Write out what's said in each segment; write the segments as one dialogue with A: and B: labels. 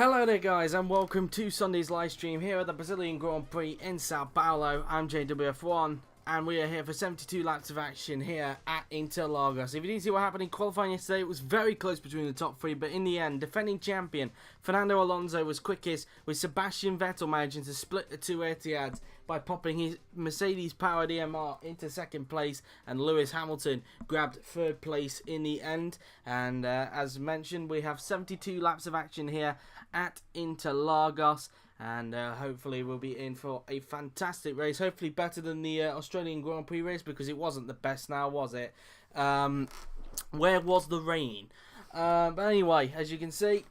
A: Hello there guys and welcome to Sunday's live stream here at the Brazilian Grand Prix in Sao Paulo. I'm JWF1 and we are here for 72 laps of action here at Interlagos. If you didn't see what happened in qualifying yesterday, it was very close between the top three, but in the end, defending champion Fernando Alonso was quickest, with Sebastian Vettel managing to split the two Etihads by popping his Mercedes-powered EMR into second place, and Lewis Hamilton grabbed third place in the end. And as mentioned, we have 72 laps of action here at Interlagos, and hopefully we'll be in for a fantastic race, hopefully better than the Australian Grand Prix race, because it wasn't the best now, was it? Where was the rain? But anyway, as you can see,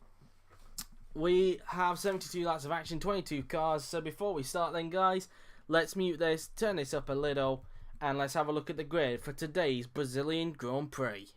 A: we have 72 laps of action, 22 cars. So before we start then guys, let's mute this, turn this up a little, and let's have a look at the grid for today's Brazilian Grand Prix.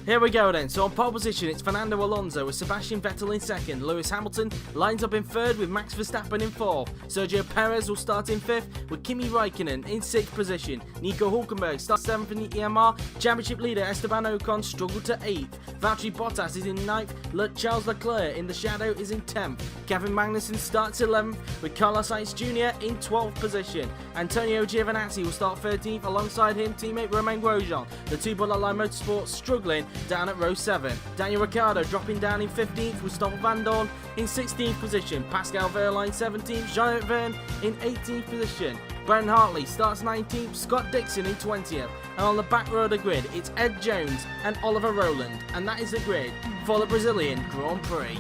A: Here we go then. So on pole position, it's Fernando Alonso with Sebastian Vettel in second. Lewis Hamilton lines up in third with Max Verstappen in fourth. Sergio Pérez will start in fifth with Kimi Räikkönen in sixth position. Nico Hülkenberg starts seventh in the EMR. Championship leader Esteban Ocon struggled to eighth. Valtteri Bottas is in ninth. Charles Leclerc in the shadow is in 10th. Kevin Magnussen starts 11th with Carlos Sainz Jr. in 12th position. Antonio Giovinazzi will start 13th alongside him teammate Romain Grosjean. The two BLLM Motorsports struggling down at row 7. Daniel Ricciardo dropping down in 15th with Stoffel Vandoorne in 16th position. Pascal Wehrlein 17th, Jean-Éric Vergne in 18th position. Brendon Hartley starts 19th, Scott Dixon in 20th. And on the back row of the grid, it's Ed Jones and Oliver Rowland. And that is the grid for the Brazilian Grand Prix.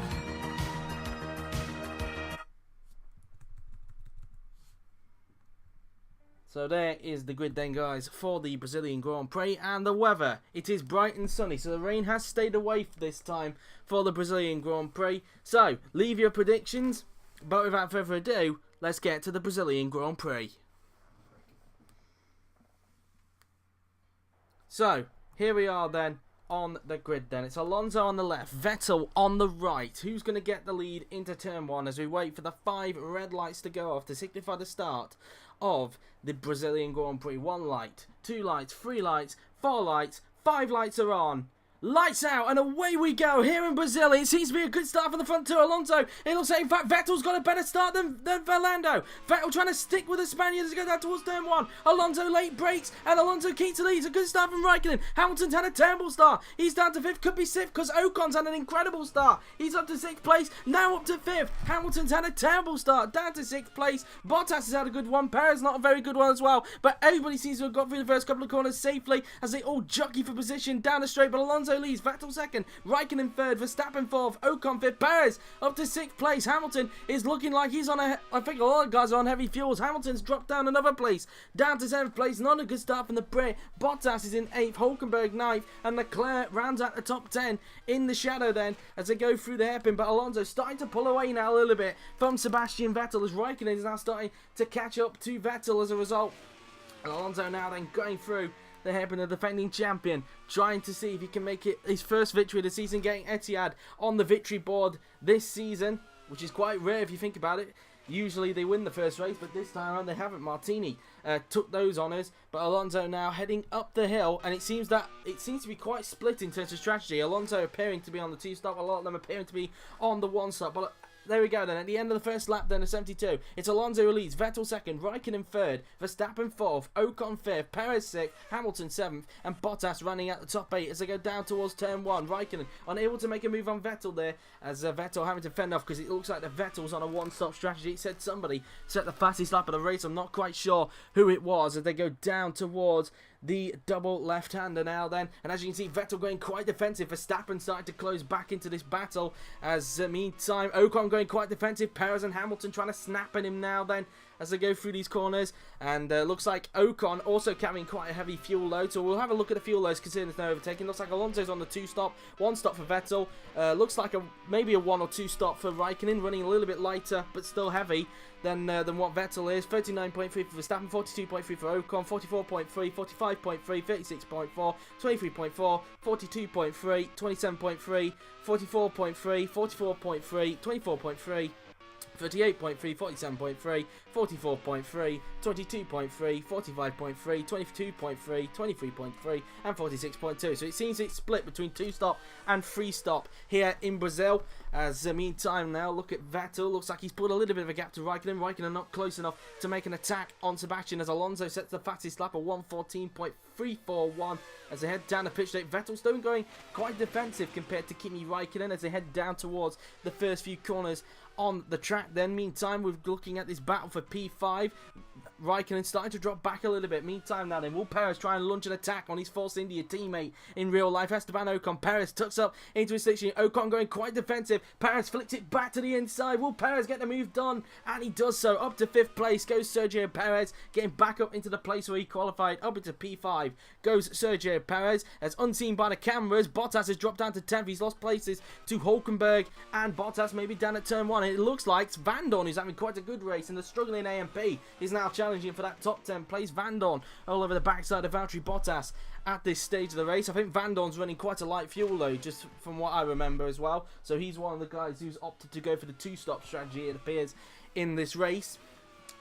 A: So there is the grid then guys for the Brazilian Grand Prix, and the weather, it is bright and sunny, so the rain has stayed away for this time for the Brazilian Grand Prix. So leave your predictions, but without further ado, let's get to the Brazilian Grand Prix. So here we are then on the grid then. It's Alonso on the left, Vettel on the right. Who's going to get the lead into turn 1 as we wait for the 5 red lights to go off to signify the start of the Brazilian Grand Prix. 1 light, 2 lights, 3 lights, 4 lights, 5 lights are on. Lights out and away we go here in Brazil. It seems to be a good start from the front to Alonso. It looks like in fact Vettel's got a better start than Fernando. Vettel trying to stick with the Spaniard as he goes down towards turn 1. Alonso late breaks and Alonso keeps the lead. It's a good start from Räikkönen. Hamilton's had a terrible start. He's down to 5th, could be 6th because Ocon's had an incredible start. He's up to 6th place, now up to 5th. Hamilton's had a terrible start, down to 6th place. Bottas has had a good one. Pérez not a very good one as well. But everybody seems to have got through the first couple of corners safely as they all jockey for position down the straight. But Alonso leads, Vettel second, Räikkönen third, Verstappen fourth, Ocon fifth, Pérez up to 6th place. Hamilton is looking like he's on I think a lot of guys are on heavy fuels. Hamilton's dropped down another place, down to 7th place. Not a good start from the Brit. Bottas is in 8th, Hülkenberg 9th, and Leclerc rounds out the top 10 in the shadow then as they go through the hairpin. But Alonso starting to pull away now a little bit from Sebastian Vettel as Räikkönen is now starting to catch up to Vettel as a result. And Alonso now then going through the hairpin, the defending champion, trying to see if he can make it his first victory of the season, getting Etihad on the victory board this season, which is quite rare if you think about it. Usually they win the first race, but this time around they haven't. Martini took those honours, but Alonso now heading up the hill, and it seems to be quite split in terms of strategy. Alonso appearing to be on the 2-stop, a lot of them appearing to be on the 1-stop, but there we go then. At the end of the first lap then of 72, it's Alonso who leads, Vettel second, Räikkönen third, Verstappen fourth, Ocon fifth, Pérez sixth, Hamilton 7th, and Bottas running at the top 8 as they go down towards turn 1. Räikkönen unable to make a move on Vettel there, as Vettel having to fend off because it looks like the Vettel's on a 1-stop strategy. It said somebody set the fastest lap of the race. I'm not quite sure who it was as they go down towards the double left-hander now then, and as you can see Vettel going quite defensive. Verstappen starting to close back into this battle as meantime Ocon going quite defensive. Pérez and Hamilton trying to snap at him now then as they go through these corners, and looks like Ocon also carrying quite a heavy fuel load, so we'll have a look at the fuel loads considering there's no overtaking. Looks like Alonso's on the 2-stop, 1-stop for Vettel. Looks like maybe a 1 or 2 stop for Räikkönen, running a little bit lighter but still heavy than what Vettel is. 39.3 for Verstappen, 42.3 for Ocon, 44.3, 45.3, 36.4, 23.4, 42.3, 27.3, 44.3, 44.3, 24.3, 38.3, 47.3, 44.3, 22.3, 45.3, 22.3, 23.3 and 46.2. So it seems it's split between 2-stop and 3-stop here in Brazil. As meantime now, look at Vettel. Looks like he's put a little bit of a gap to Räikkönen. Räikkönen not close enough to make an attack on Sebastian as Alonso sets the fastest lap of 1:14.341 as they head down the pitch straight. Vettel still going quite defensive compared to Kimi Räikkönen as they head down towards the first few corners on the track. Then meantime, we're looking at this battle for P5. Räikkönen starting to drop back a little bit. Meantime now then, will Pérez try and launch an attack on his Force India teammate in real life? Esteban Ocon. Pérez tucks up into his slipstream. Ocon going quite defensive. Pérez flicks it back to the inside. Will Pérez get the move done? And he does so. Up to 5th place goes Sergio Pérez, getting back up into the place where he qualified. Up into P5 goes Sergio Pérez. As unseen by the cameras, Bottas has dropped down to 10th. He's lost places to Hülkenberg, and Bottas maybe down at turn 1. And it looks like Vandoorne, who's having quite a good race, and the struggling AMP is now challenging for that top 10 place. Vandoorne all over the backside of Valtteri Bottas at this stage of the race. I think Vandoorne's running quite a light fuel though, just from what I remember as well. So he's one of the guys who's opted to go for the 2-stop strategy, it appears, in this race.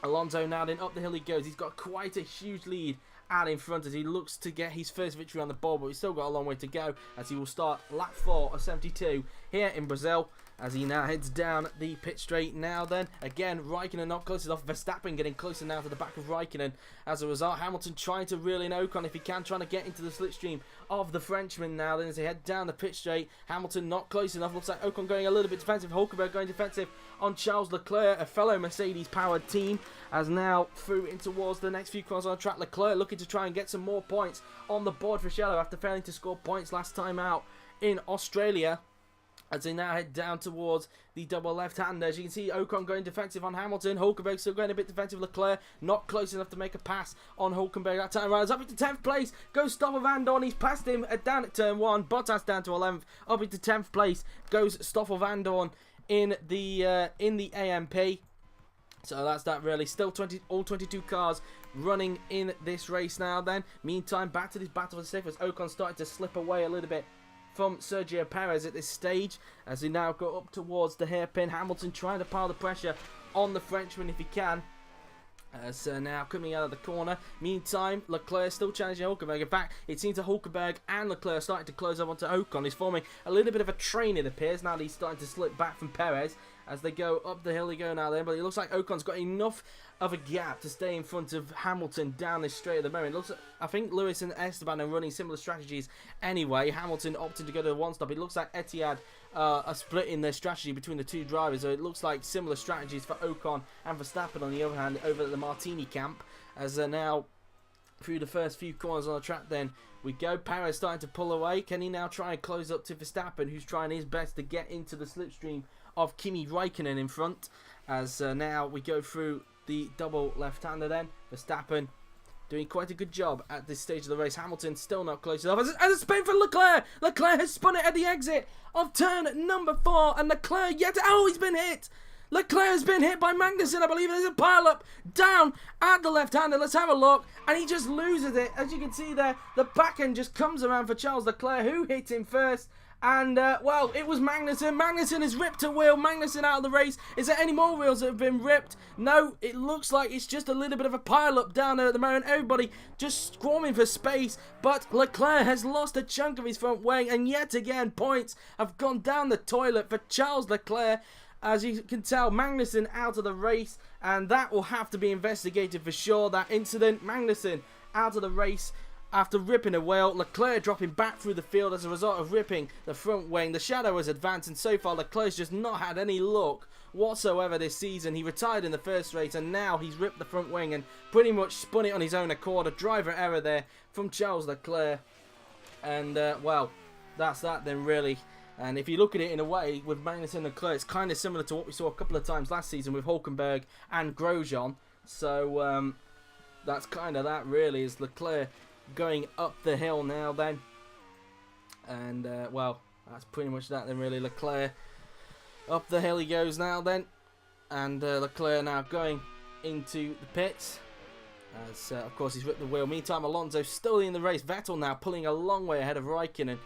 A: Alonso now then, up the hill he goes. He's got quite a huge lead out in front as he looks to get his first victory on the board, but he's still got a long way to go as he will start lap 4 of 72 here in Brazil. As he now heads down the pit straight now then. Again, Räikkönen not close enough. Verstappen getting closer now to the back of Räikkönen. As a result, Hamilton trying to reel in Ocon if he can, trying to get into the slipstream of the Frenchman now then as they head down the pit straight. Hamilton not close enough. Looks like Ocon going a little bit defensive. Hülkenberg going defensive on Charles Leclerc, a fellow Mercedes-powered team. As now through in towards the next few corners on the track, Leclerc looking to try and get some more points on the board for Shello after failing to score points last time out in Australia. As they now head down towards the double left-hander. As you can see, Ocon going defensive on Hamilton. Hülkenberg still going a bit defensive. Leclerc not close enough to make a pass on Hülkenberg. That time around. Up into 10th place. Goes Stoffel Vandoorne. He's passed him down at turn 1. Bottas down to 11th. Up into 10th place goes Stoffel Vandoorne in the AMP. So that's that really. Still all 22 cars running in this race now then. Meantime, back to this battle for the safest. Ocon starting to slip away a little bit from Sergio Pérez at this stage as they now go up towards the hairpin. Hamilton trying to pile the pressure on the Frenchman if he can. So now coming out of the corner. Meantime, Leclerc still challenging Hülkenberg. In fact, it seems that Hülkenberg and Leclerc are starting to close up onto Ocon. He's forming a little bit of a train, it appears, now that he's starting to slip back from Pérez. As they go up the hill they go now then, but it looks like Ocon's got enough of a gap to stay in front of Hamilton down this straight at the moment. It looks like, I think Lewis and Esteban are running similar strategies anyway. Hamilton opting to go to the 1-stop. It looks like Etihad are splitting their strategy between the two drivers, so it looks like similar strategies for Ocon and Verstappen on the other hand over at the Martini camp. As now through the first few corners on the track then we go. Pérez starting to pull away. Can he now try and close up to Verstappen, who's trying his best to get into the slipstream of Kimi Räikkönen in front? As now we go through the double left-hander then. Verstappen doing quite a good job at this stage of the race. Hamilton still not close enough. As a spin for Leclerc. Leclerc has spun it at the exit of turn number 4. And Leclerc he's been hit. Leclerc has been hit by Magnussen, I believe. There's a pile-up down at the left-hander. Let's have a look. And he just loses it. As you can see there, the back end just comes around for Charles Leclerc, who hit him first. And, well, it was Magnussen. Magnussen has ripped a wheel. Magnussen out of the race. Is there any more wheels that have been ripped? No, it looks like it's just a little bit of a pile-up down there at the moment. Everybody just squirming for space. But Leclerc has lost a chunk of his front wing. And yet again, points have gone down the toilet for Charles Leclerc. As you can tell, Magnussen out of the race. And that will have to be investigated for sure, that incident. Magnussen out of the race after ripping a wheel. Leclerc dropping back through the field as a result of ripping the front wing. The shadow has advanced, and so far Leclerc's just not had any luck whatsoever this season. He retired in the first race, and now he's ripped the front wing and pretty much spun it on his own accord. A driver error there from Charles Leclerc. And, well, that's that then really. And if you look at it in a way, with Magnussen and Leclerc, it's kind of similar to what we saw a couple of times last season with Hülkenberg and Grosjean. So, that's kind of that really, is Leclerc going up the hill now then. And, well, that's pretty much that then really. Leclerc up the hill he goes now then. And Leclerc now going into the pits. As, of course, he's ripped the wheel. Meantime, Alonso still in the race. Vettel now pulling a long way ahead of Räikkönen.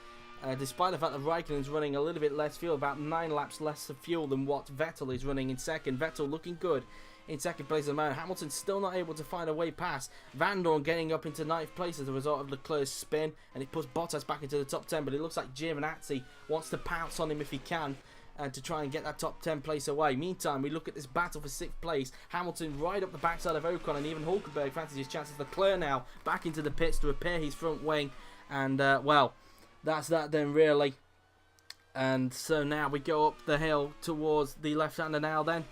A: despite the fact that Räikkönen's running a little bit less fuel, about 9 laps less of fuel than what Vettel is running in second. Vettel looking good in second place at the moment. Hamilton's still not able to find a way past. Vandoorne getting up into 9th place as a result of Leclerc's spin, and it puts Bottas back into the top 10, but it looks like Giovinazzi wants to pounce on him if he can, and to try and get that top 10 place away. Meantime, we look at this battle for 6th place. Hamilton right up the backside of Ocon, and even Hülkenberg fancies his chances. Leclerc now back into the pits to repair his front wing, and well, that's that then really. And so now we go up the hill towards the left-hander now then.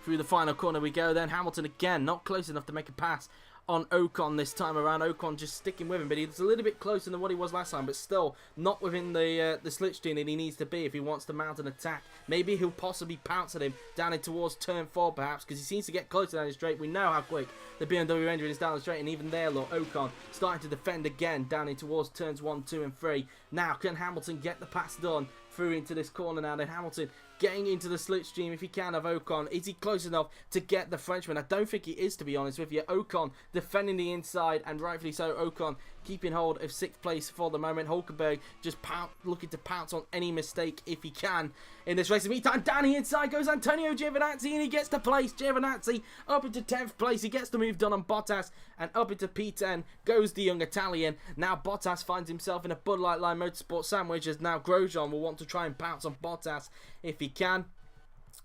A: Through the final corner we go then. Hamilton again not close enough to make a pass on Ocon this time around. Ocon just sticking with him, but he's a little bit closer than what he was last time, but still not within the slipstream that he needs to be if he wants to mount an attack. Maybe he'll possibly pounce at him down in towards turn 4 perhaps, because he seems to get closer down the straight. We know how quick the BMW engine is down the straight, and even there, look, Ocon starting to defend again down in towards turns 1, 2 and 3. Now can Hamilton get the pass done through into this corner now? Then Hamilton getting into the slipstream if he can of Ocon. Is he close enough to get the Frenchman? I don't think he is, to be honest with you. Ocon defending the inside, and rightfully so. Ocon keeping hold of 6th place for the moment. Hülkenberg just looking to pounce on any mistake if he can in this race. In the meantime, down the inside goes Antonio Giovinazzi, and he gets to place. Giovinazzi up into 10th place. He gets the move done on Bottas, and up into P10 goes the young Italian. Now Bottas finds himself in a Bud Light Line Motorsport sandwich, as now Grosjean will want to try and pounce on Bottas if he can.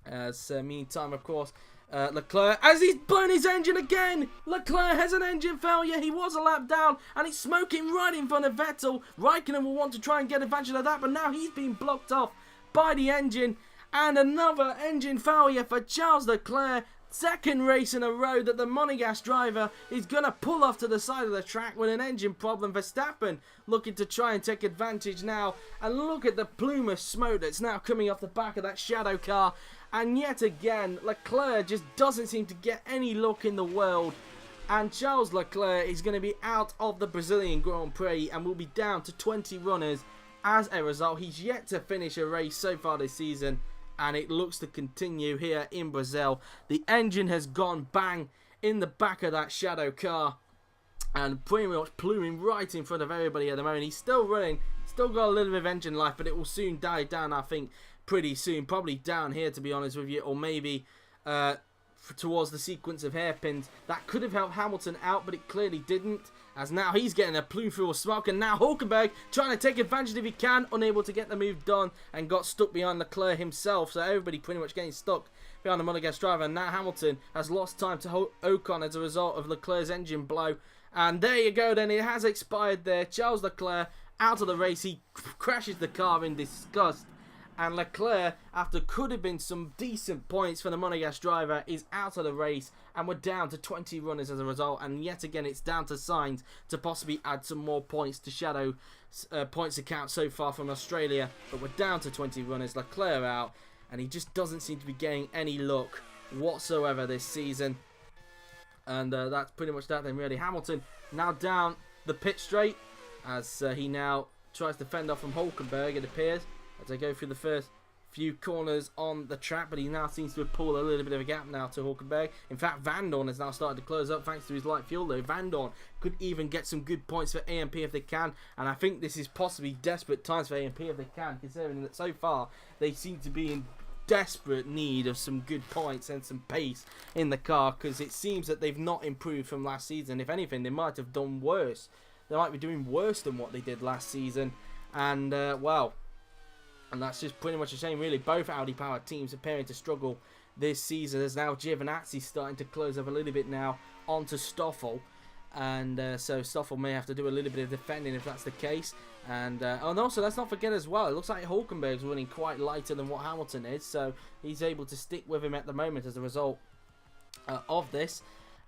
A: As meantime, of course, Leclerc, as he's blown his engine again. Leclerc has an engine failure. He was a lap down, and it's smoking right in front of Vettel. Räikkönen will want to try and get advantage of that, but now he's been blocked off by the engine. And another engine failure for Charles Leclerc. Second race in a row that the Monegasque driver is going to pull off to the side of the track with an engine problem. Verstappen looking to try and take advantage now. And look at the plume of smoke that's now coming off the back of that shadow car. And yet again, Leclerc just doesn't seem to get any luck in the world. And Charles Leclerc is going to be out of the Brazilian Grand Prix and will be down to 20 runners as a result. He's yet to finish a race so far this season, and it looks to continue here in Brazil. The engine has gone bang in the back of that shadow car, and pretty much pluming right in front of everybody at the moment. He's still running, still got a little bit of engine life, but it will soon die down, I think, pretty soon. Probably down here, to be honest with you, or maybe towards the sequence of hairpins. That could have helped Hamilton out, but it clearly didn't, as now he's getting a plume through of smoke, and now Hülkenberg trying to take advantage if he can, unable to get the move done, and got stuck behind Leclerc himself. So everybody pretty much getting stuck behind the Monegasque driver, and now Hamilton has lost time to Ocon as a result of Leclerc's engine blow. And there you go then, it has expired there. Charles Leclerc out of the race. He crashes the car in disgust. And Leclerc, after could have been some decent points for the Monegasque driver, is out of the race, and we're down to 20 runners as a result. And yet again, it's down to Sainz to possibly add some more points to Shadow points account so far from Australia. But we're down to 20 runners. Leclerc out, and he just doesn't seem to be getting any luck whatsoever this season. And that's pretty much that then, really. Hamilton now down the pit straight, as he now tries to fend off from Hülkenberg, it appears, as they go through the first few corners on the track, but he now seems to have pulled a little bit of a gap now to Hülkenberg. In fact, Vandoorne has now started to close up thanks to his light fuel though. Vandoorne could even get some good points for AMP if they can, and I think this is possibly desperate times for AMP if they can, considering that so far they seem to be in desperate need of some good points and some pace in the car, because it seems that they've not improved from last season. If anything, they might have done worse. They might be doing worse than what they did last season, and well, and that's just pretty much a shame, really. Both Audi-powered teams appearing to struggle this season, as now Giovinazzi starting to close up a little bit now onto Stoffel. And so Stoffel may have to do a little bit of defending if that's the case. And also, let's not forget as well, it looks like Hülkenberg's running quite lighter than what Hamilton is. So he's able to stick with him at the moment as a result of this.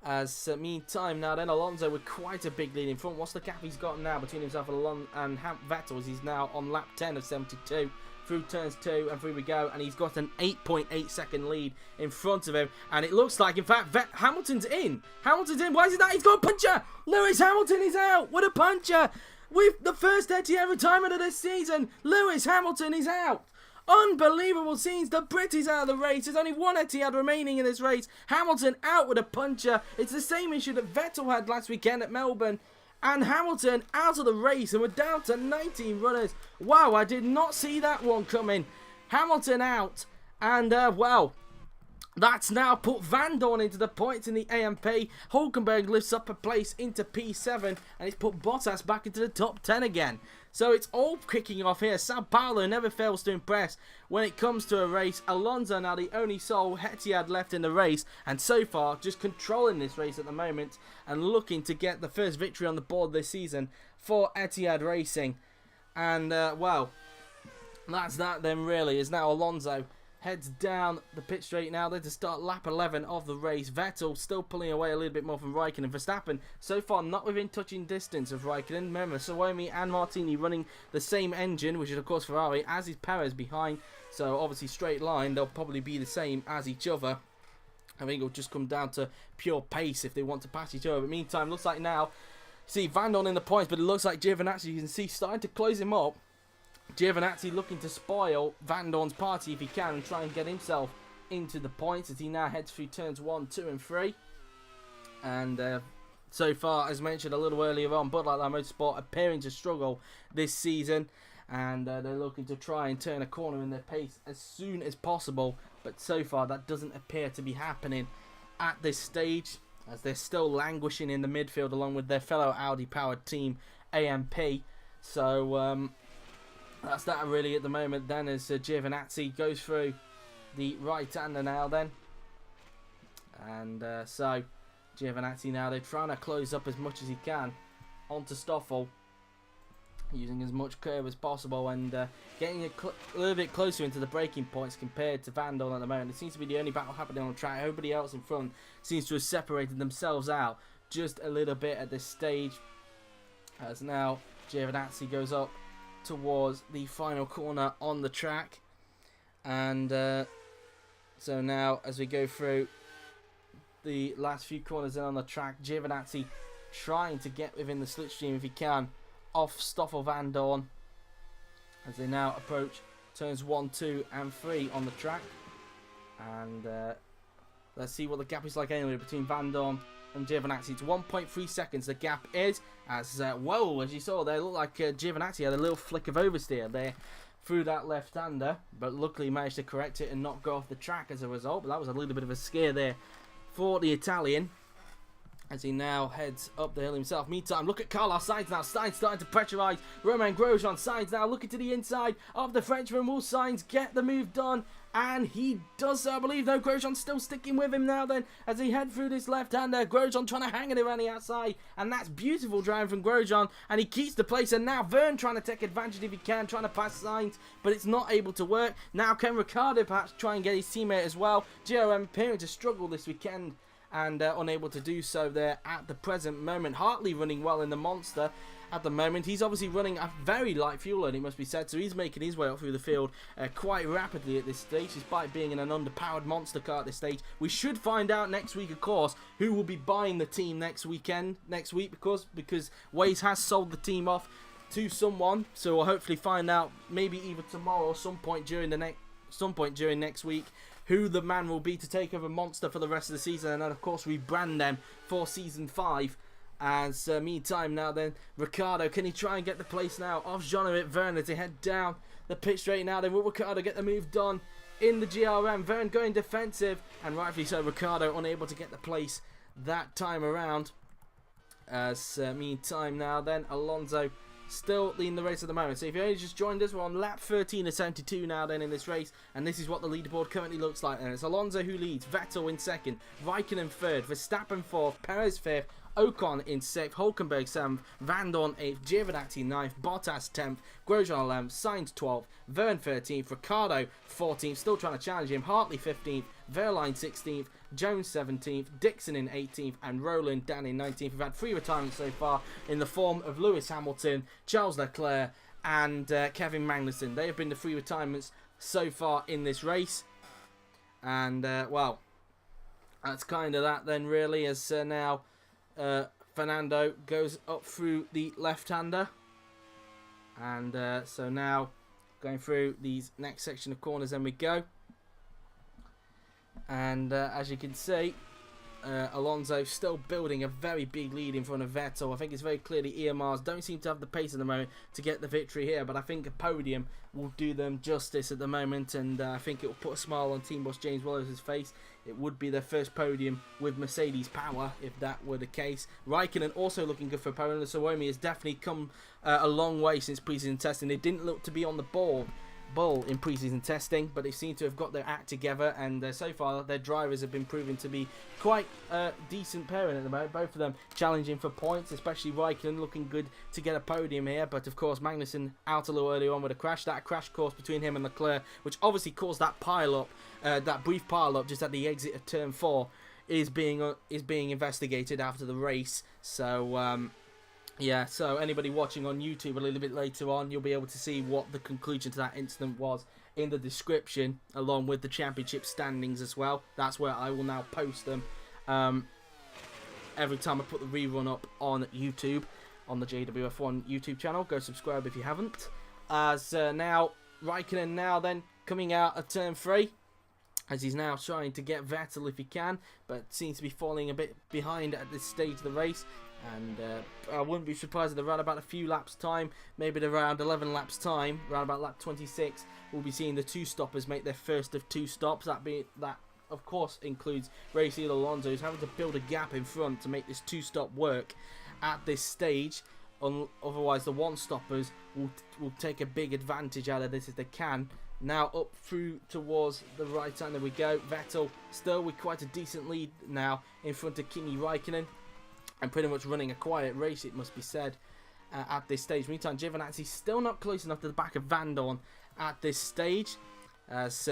A: As meantime now then, Alonso with quite a big lead in front. What's the gap he's got now between himself and Vettel? He's now on lap 10 of 72 through turns 2, and through we go, and he's got an 8.8 second lead in front of him, and it looks like, in fact, Hamilton's in. Why is it that? He's got a puncher. Lewis Hamilton is out with a puncher. With the first Etihad retirement of this season, Lewis Hamilton is out. Unbelievable scenes. The Brit is out of the race. There's only one Etihad remaining in this race. Hamilton out with a puncher. It's the same issue that Vettel had last weekend at Melbourne. And Hamilton out of the race, and we're down to 19 runners. Wow, I did not see that one coming. Hamilton out, and well, that's now put Vandoorne into the points in the AMP. Hülkenberg lifts up a place into P7, and it's put Bottas back into the top 10 again. So it's all kicking off here. Sao Paulo never fails to impress when it comes to a race. Alonso now the only sole Etihad left in the race, and so far just controlling this race at the moment and looking to get the first victory on the board this season for Etihad Racing. And well, that's that then really, is now Alonso heads down the pit straight now then to start lap 11 of the race. Vettel still pulling away a little bit more from Räikkönen. Verstappen so far not within touching distance of Räikkönen. Remember, Suomi and Martini running the same engine, which is of course Ferrari, as is Pérez behind. So obviously straight line, they'll probably be the same as each other. I think it'll just come down to pure pace if they want to pass each other. But meantime, looks like now, see Vandoorne in the points, but it looks like Giovinazzi, you can see, starting to close him up. Giovinazzi looking to spoil Vandoorne's party if he can and try and get himself into the points as he now heads through turns 1, 2 and 3. And so far, as mentioned a little earlier on, Bud Light Motorsport appearing to struggle this season, and they're looking to try and turn a corner in their pace as soon as possible, but so far that doesn't appear to be happening at this stage, as they're still languishing in the midfield along with their fellow Audi powered team AMP. So that's that really at the moment then, as Giovinazzi goes through the right-hander now then. And so Giovinazzi now, they're trying to close up as much as he can onto Stoffel, using as much curve as possible and getting a little bit closer into the braking points compared to Vandoorne at the moment. It seems to be the only battle happening on the track. Everybody else in front seems to have separated themselves out just a little bit at this stage, as now Giovinazzi goes up towards the final corner on the track. And so now as we go through the last few corners in on the track, Giovinazzi trying to get within the slipstream if he can off Stoffel Vandoorne as they now approach turns 1, 2 and 3 on the track. And let's see what the gap is like anyway between Vandoorne and Giovinazzi. It's 1.3 seconds the gap is, as whoa, as you saw there, it looked like Giovinazzi had a little flick of oversteer there through that left-hander, but luckily managed to correct it and not go off the track as a result. But that was a little bit of a scare there for the Italian as he now heads up the hill himself. Meantime, look at Carlos Sainz now. Sainz starting to pressurise Romain Grosjean. Sainz now looking to the inside of the Frenchman. Will Sainz get the move done? And he does so, I believe. No, Grosjean's still sticking with him now then as he head through this left-hander. Grosjean trying to hang it around the outside, and that's beautiful driving from Grosjean, and he keeps the place. And now Vergne trying to take advantage if he can, trying to pass Sainz, but it's not able to work. Now can Ricciardo perhaps try and get his teammate as well? GOM appearing to struggle this weekend and unable to do so there at the present moment. Hartley running well in the Monster at the moment. He's obviously running a very light fuel load, it must be said, so he's making his way up through the field quite rapidly at this stage, despite being in an underpowered monster car at this stage. We should find out next week, of course, who will be buying the team next week, because Waze has sold the team off to someone, so we'll hopefully find out maybe either tomorrow or some point during next week who the man will be to take over Monster for the rest of the season, and then of course rebrand them for Season 5. As meantime now then, Ricciardo, can he try and get the place now of Jean-Éric Vergne as they head down the pit straight now? Then will Ricciardo get the move done in the GRM? Vergne going defensive, and rightfully so, Ricciardo unable to get the place that time around. As meantime now then, Alonso still leading the race at the moment. So if you only just joined us, we're on lap 13 of 72 now then in this race, and this is what the leaderboard currently looks like. And it's Alonso who leads, Vettel in second, Räikkönen third, Verstappen fourth, Pérez fifth, Ocon in 6th, Hülkenberg 7th, Vandoorne 8th, Giovinazzi 9th, Bottas 10th, Grosjean 11th, Sainz 12th, Vergne 13th, Ricciardo 14th, still trying to challenge him, Hartley 15th, Wehrlein 16th, Jones 17th, Dixon in 18th, and Roland down in 19th. We've had 3 retirements so far in the form of Lewis Hamilton, Charles Leclerc, and Kevin Magnussen. They have been the 3 retirements so far in this race. And, well, that's kind of that then, really, as now Fernando goes up through the left-hander. And so now going through these next section of corners, then we go. And as you can see, Alonso still building a very big lead in front of Vettel. I think it's very clear the EMRs don't seem to have the pace at the moment to get the victory here, but I think a podium will do them justice at the moment, and I think it will put a smile on Team Boss James Wallace's face. It would be their first podium with Mercedes power if that were the case. Räikkönen also looking good for Paulo. Suomi has definitely come a long way since preseason testing. They didn't look to be on the ball in preseason testing, but they seem to have got their act together, and so far their drivers have been proven to be quite a decent pairing at the moment. Both of them challenging for points, especially Räikkönen looking good to get a podium here, but of course Magnussen out a little earlier on with a crash. That crash course between him and Leclerc, which obviously caused that that brief pile up just at the exit of turn 4, is being investigated after the race. So yeah, so anybody watching on YouTube a little bit later on, you'll be able to see what the conclusion to that incident was in the description, along with the championship standings as well. That's where I will now post them every time I put the rerun up on YouTube, on the JWF1 YouTube channel. Go subscribe if you haven't. As now, Räikkönen now then coming out of turn 3, as he's now trying to get Vettel if he can, but seems to be falling a bit behind at this stage of the race. And I wouldn't be surprised if around about a few laps time, maybe around 11 laps time, around about lap 26, we'll be seeing the 2 stoppers make their first of 2 stops. That of course includes racing Alonso, who's having to build a gap in front to make this 2-stop work at this stage. Otherwise the 1 stoppers will take a big advantage out of this if they can. Now up through towards the right hand, there we go. Vettel still with quite a decent lead now in front of Kimi Räikkönen, and pretty much running a quiet race, it must be said, at this stage. Meantime, Giovinazzi still not close enough to the back of Vandoorne at this stage.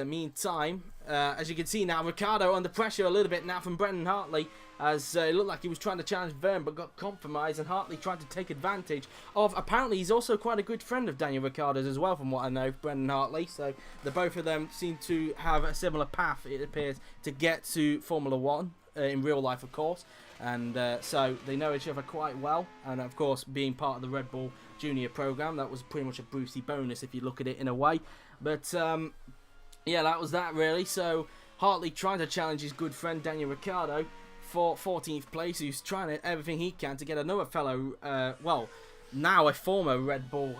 A: Meantime, as you can see now, Ricciardo under pressure a little bit now from Brendon Hartley, as it looked like he was trying to challenge Vergne but got compromised, and Hartley tried to take advantage of. Apparently, he's also quite a good friend of Daniel Ricciardo's as well, from what I know, Brendon Hartley. So the both of them seem to have a similar path, it appears, to get to Formula 1 in real life, of course. And so they know each other quite well, and of course being part of the Red Bull Junior program, that was pretty much a Brucey bonus if you look at it in a way. But yeah, that was that really. So Hartley trying to challenge his good friend Daniel Ricciardo for 14th place, who's trying everything he can to get another fellow, well, now a former Red Bull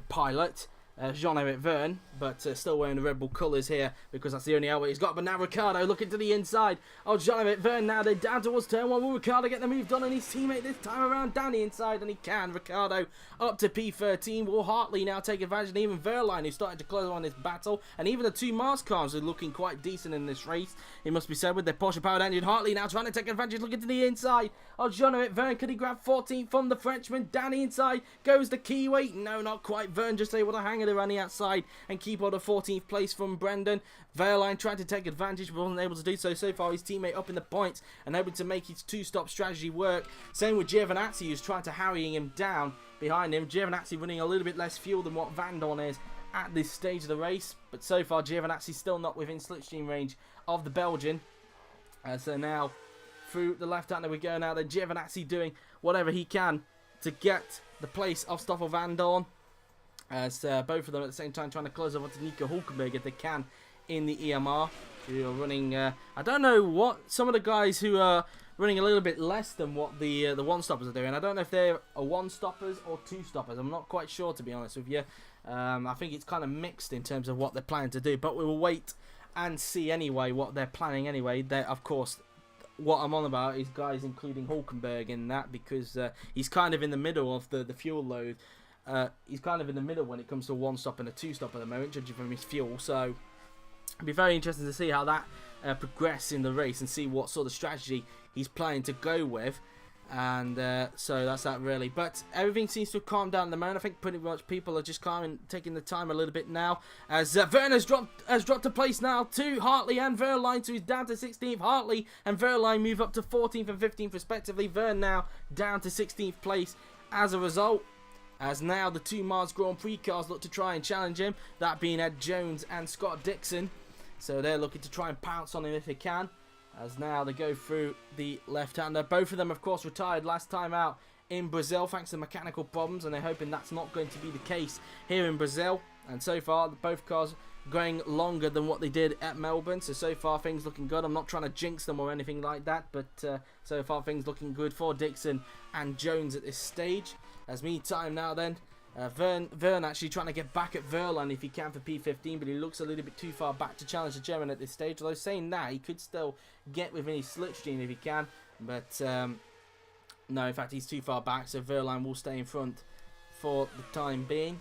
A: pilot, Jean-Éric Vergne, but still wearing the Red Bull colours here because that's the only outlet he's got. But now Ricciardo looking to the inside. Oh, Jean-Éric Vergne now, they're down towards turn 1. Will Ricciardo get the move done, and his teammate this time around down the inside, and he can. Ricciardo up to P13. Will Hartley now take advantage, and even Wehrlein, who's starting to close on this battle, and even the 2 Mars cars are looking quite decent in this race, it must be said, with their Porsche powered engine. Hartley now trying to take advantage, looking to the inside. Oh, Jean-Éric Vergne, could he grab 14th from the Frenchman? Down the inside goes the Kiwi. No, not quite. Vergne just able to hang it around the outside and keep on the 14th place from Brendon. Wehrlein tried to take advantage but wasn't able to do so. So far his teammate up in the points and able to make his 2-stop strategy work. Same with Giovinazzi, who's trying to harry him down behind him. Giovinazzi running a little bit less fuel than what Vandoorne is at this stage of the race, but so far Giovinazzi still not within slipstream range of the Belgian. So now through the left hand we go now, then Giovinazzi doing whatever he can to get the place of Stoffel Vandoorne, as both of them at the same time trying to close over to Nico Hülkenberg if they can in the EMR, who are running, I don't know what, some of the guys who are running a little bit less than what the 1-stoppers are doing. I don't know if they're 1-stoppers or 2-stoppers, I'm not quite sure, to be honest with you. I think it's kind of mixed in terms of what they're planning to do, but we will wait and see anyway what they're planning anyway. Of course, what I'm on about is guys including Hülkenberg in that, because he's kind of in the middle of the fuel load. He's kind of in the middle when it comes to a 1-stop and a 2-stop at the moment, judging from his fuel. So it'll be very interesting to see how that progresses in the race and see what sort of strategy he's planning to go with. And so that's that really. But everything seems to have calmed down at the moment. I think pretty much people are just taking the time a little bit now, as Vergne has dropped a place now to Hartley and Wehrlein, so he's down to 16th. Hartley and Wehrlein move up to 14th and 15th respectively. Vergne now down to 16th place as a result, as now the 2 Mars Grand Prix cars look to try and challenge him, that being Ed Jones and Scott Dixon. So they're looking to try and pounce on him if they can, as now they go through the left-hander. Both of them, of course, retired last time out in Brazil thanks to mechanical problems, and they're hoping that's not going to be the case here in Brazil. And so far, both cars going longer than what they did at Melbourne. So far, things looking good. I'm not trying to jinx them or anything like that, but so far, things looking good for Dixon and Jones at this stage. As meantime now then, Vergne actually trying to get back at Wehrlein if he can for P15, but he looks a little bit too far back to challenge the German at this stage. Although saying that, he could still get within his slipstream if he can, but no, in fact, he's too far back, so Wehrlein will stay in front for the time being.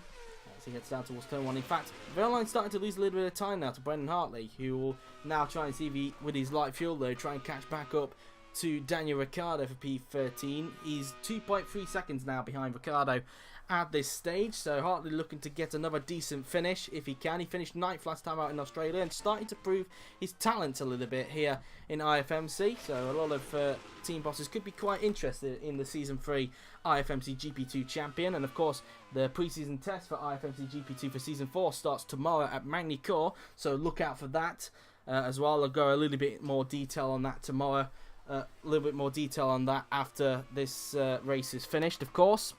A: As he gets down towards turn 1. In fact, Wehrlein's starting to lose a little bit of time now to Brendon Hartley, who will now try and see if he, with his light fuel though, try and catch back up to Daniel Ricciardo for P13. He's 2.3 seconds now behind Ricciardo at this stage, so Hartley looking to get another decent finish if he can. He finished 9th last time out in Australia and starting to prove his talent a little bit here in IFMC, so a lot of team bosses could be quite interested in the Season 3 IFMC GP2 champion. And of course, the pre-season test for IFMC GP2 for Season 4 starts tomorrow at Magny-Cours, so look out for that as well. I'll go a little bit more detail on that tomorrow, a little bit more detail on that after this race is finished, of course.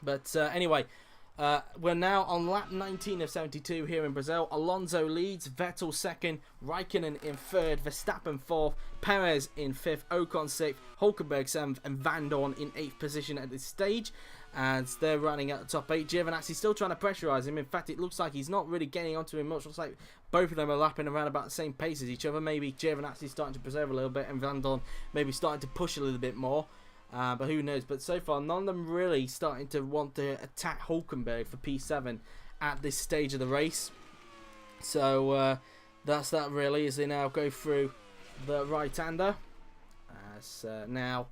A: But anyway, we're now on lap 19 of 72 here in Brazil. Alonso leads, Vettel second, Räikkönen in third, Verstappen fourth, Pérez in fifth, Ocon sixth, Hülkenberg seventh, and Vandoorne in 8th position at this stage. As they're running at the top 8, Giovinazzi still trying to pressurise him. In fact, it looks like he's not really getting onto him much. Looks like both of them are lapping around about the same pace as each other. Maybe Giovinazzi starting to preserve a little bit, and Vandoorne maybe starting to push a little bit more. But who knows? But so far, none of them really starting to want to attack Hülkenberg for P7 at this stage of the race. So that's that really, as they now go through the right-hander. Now,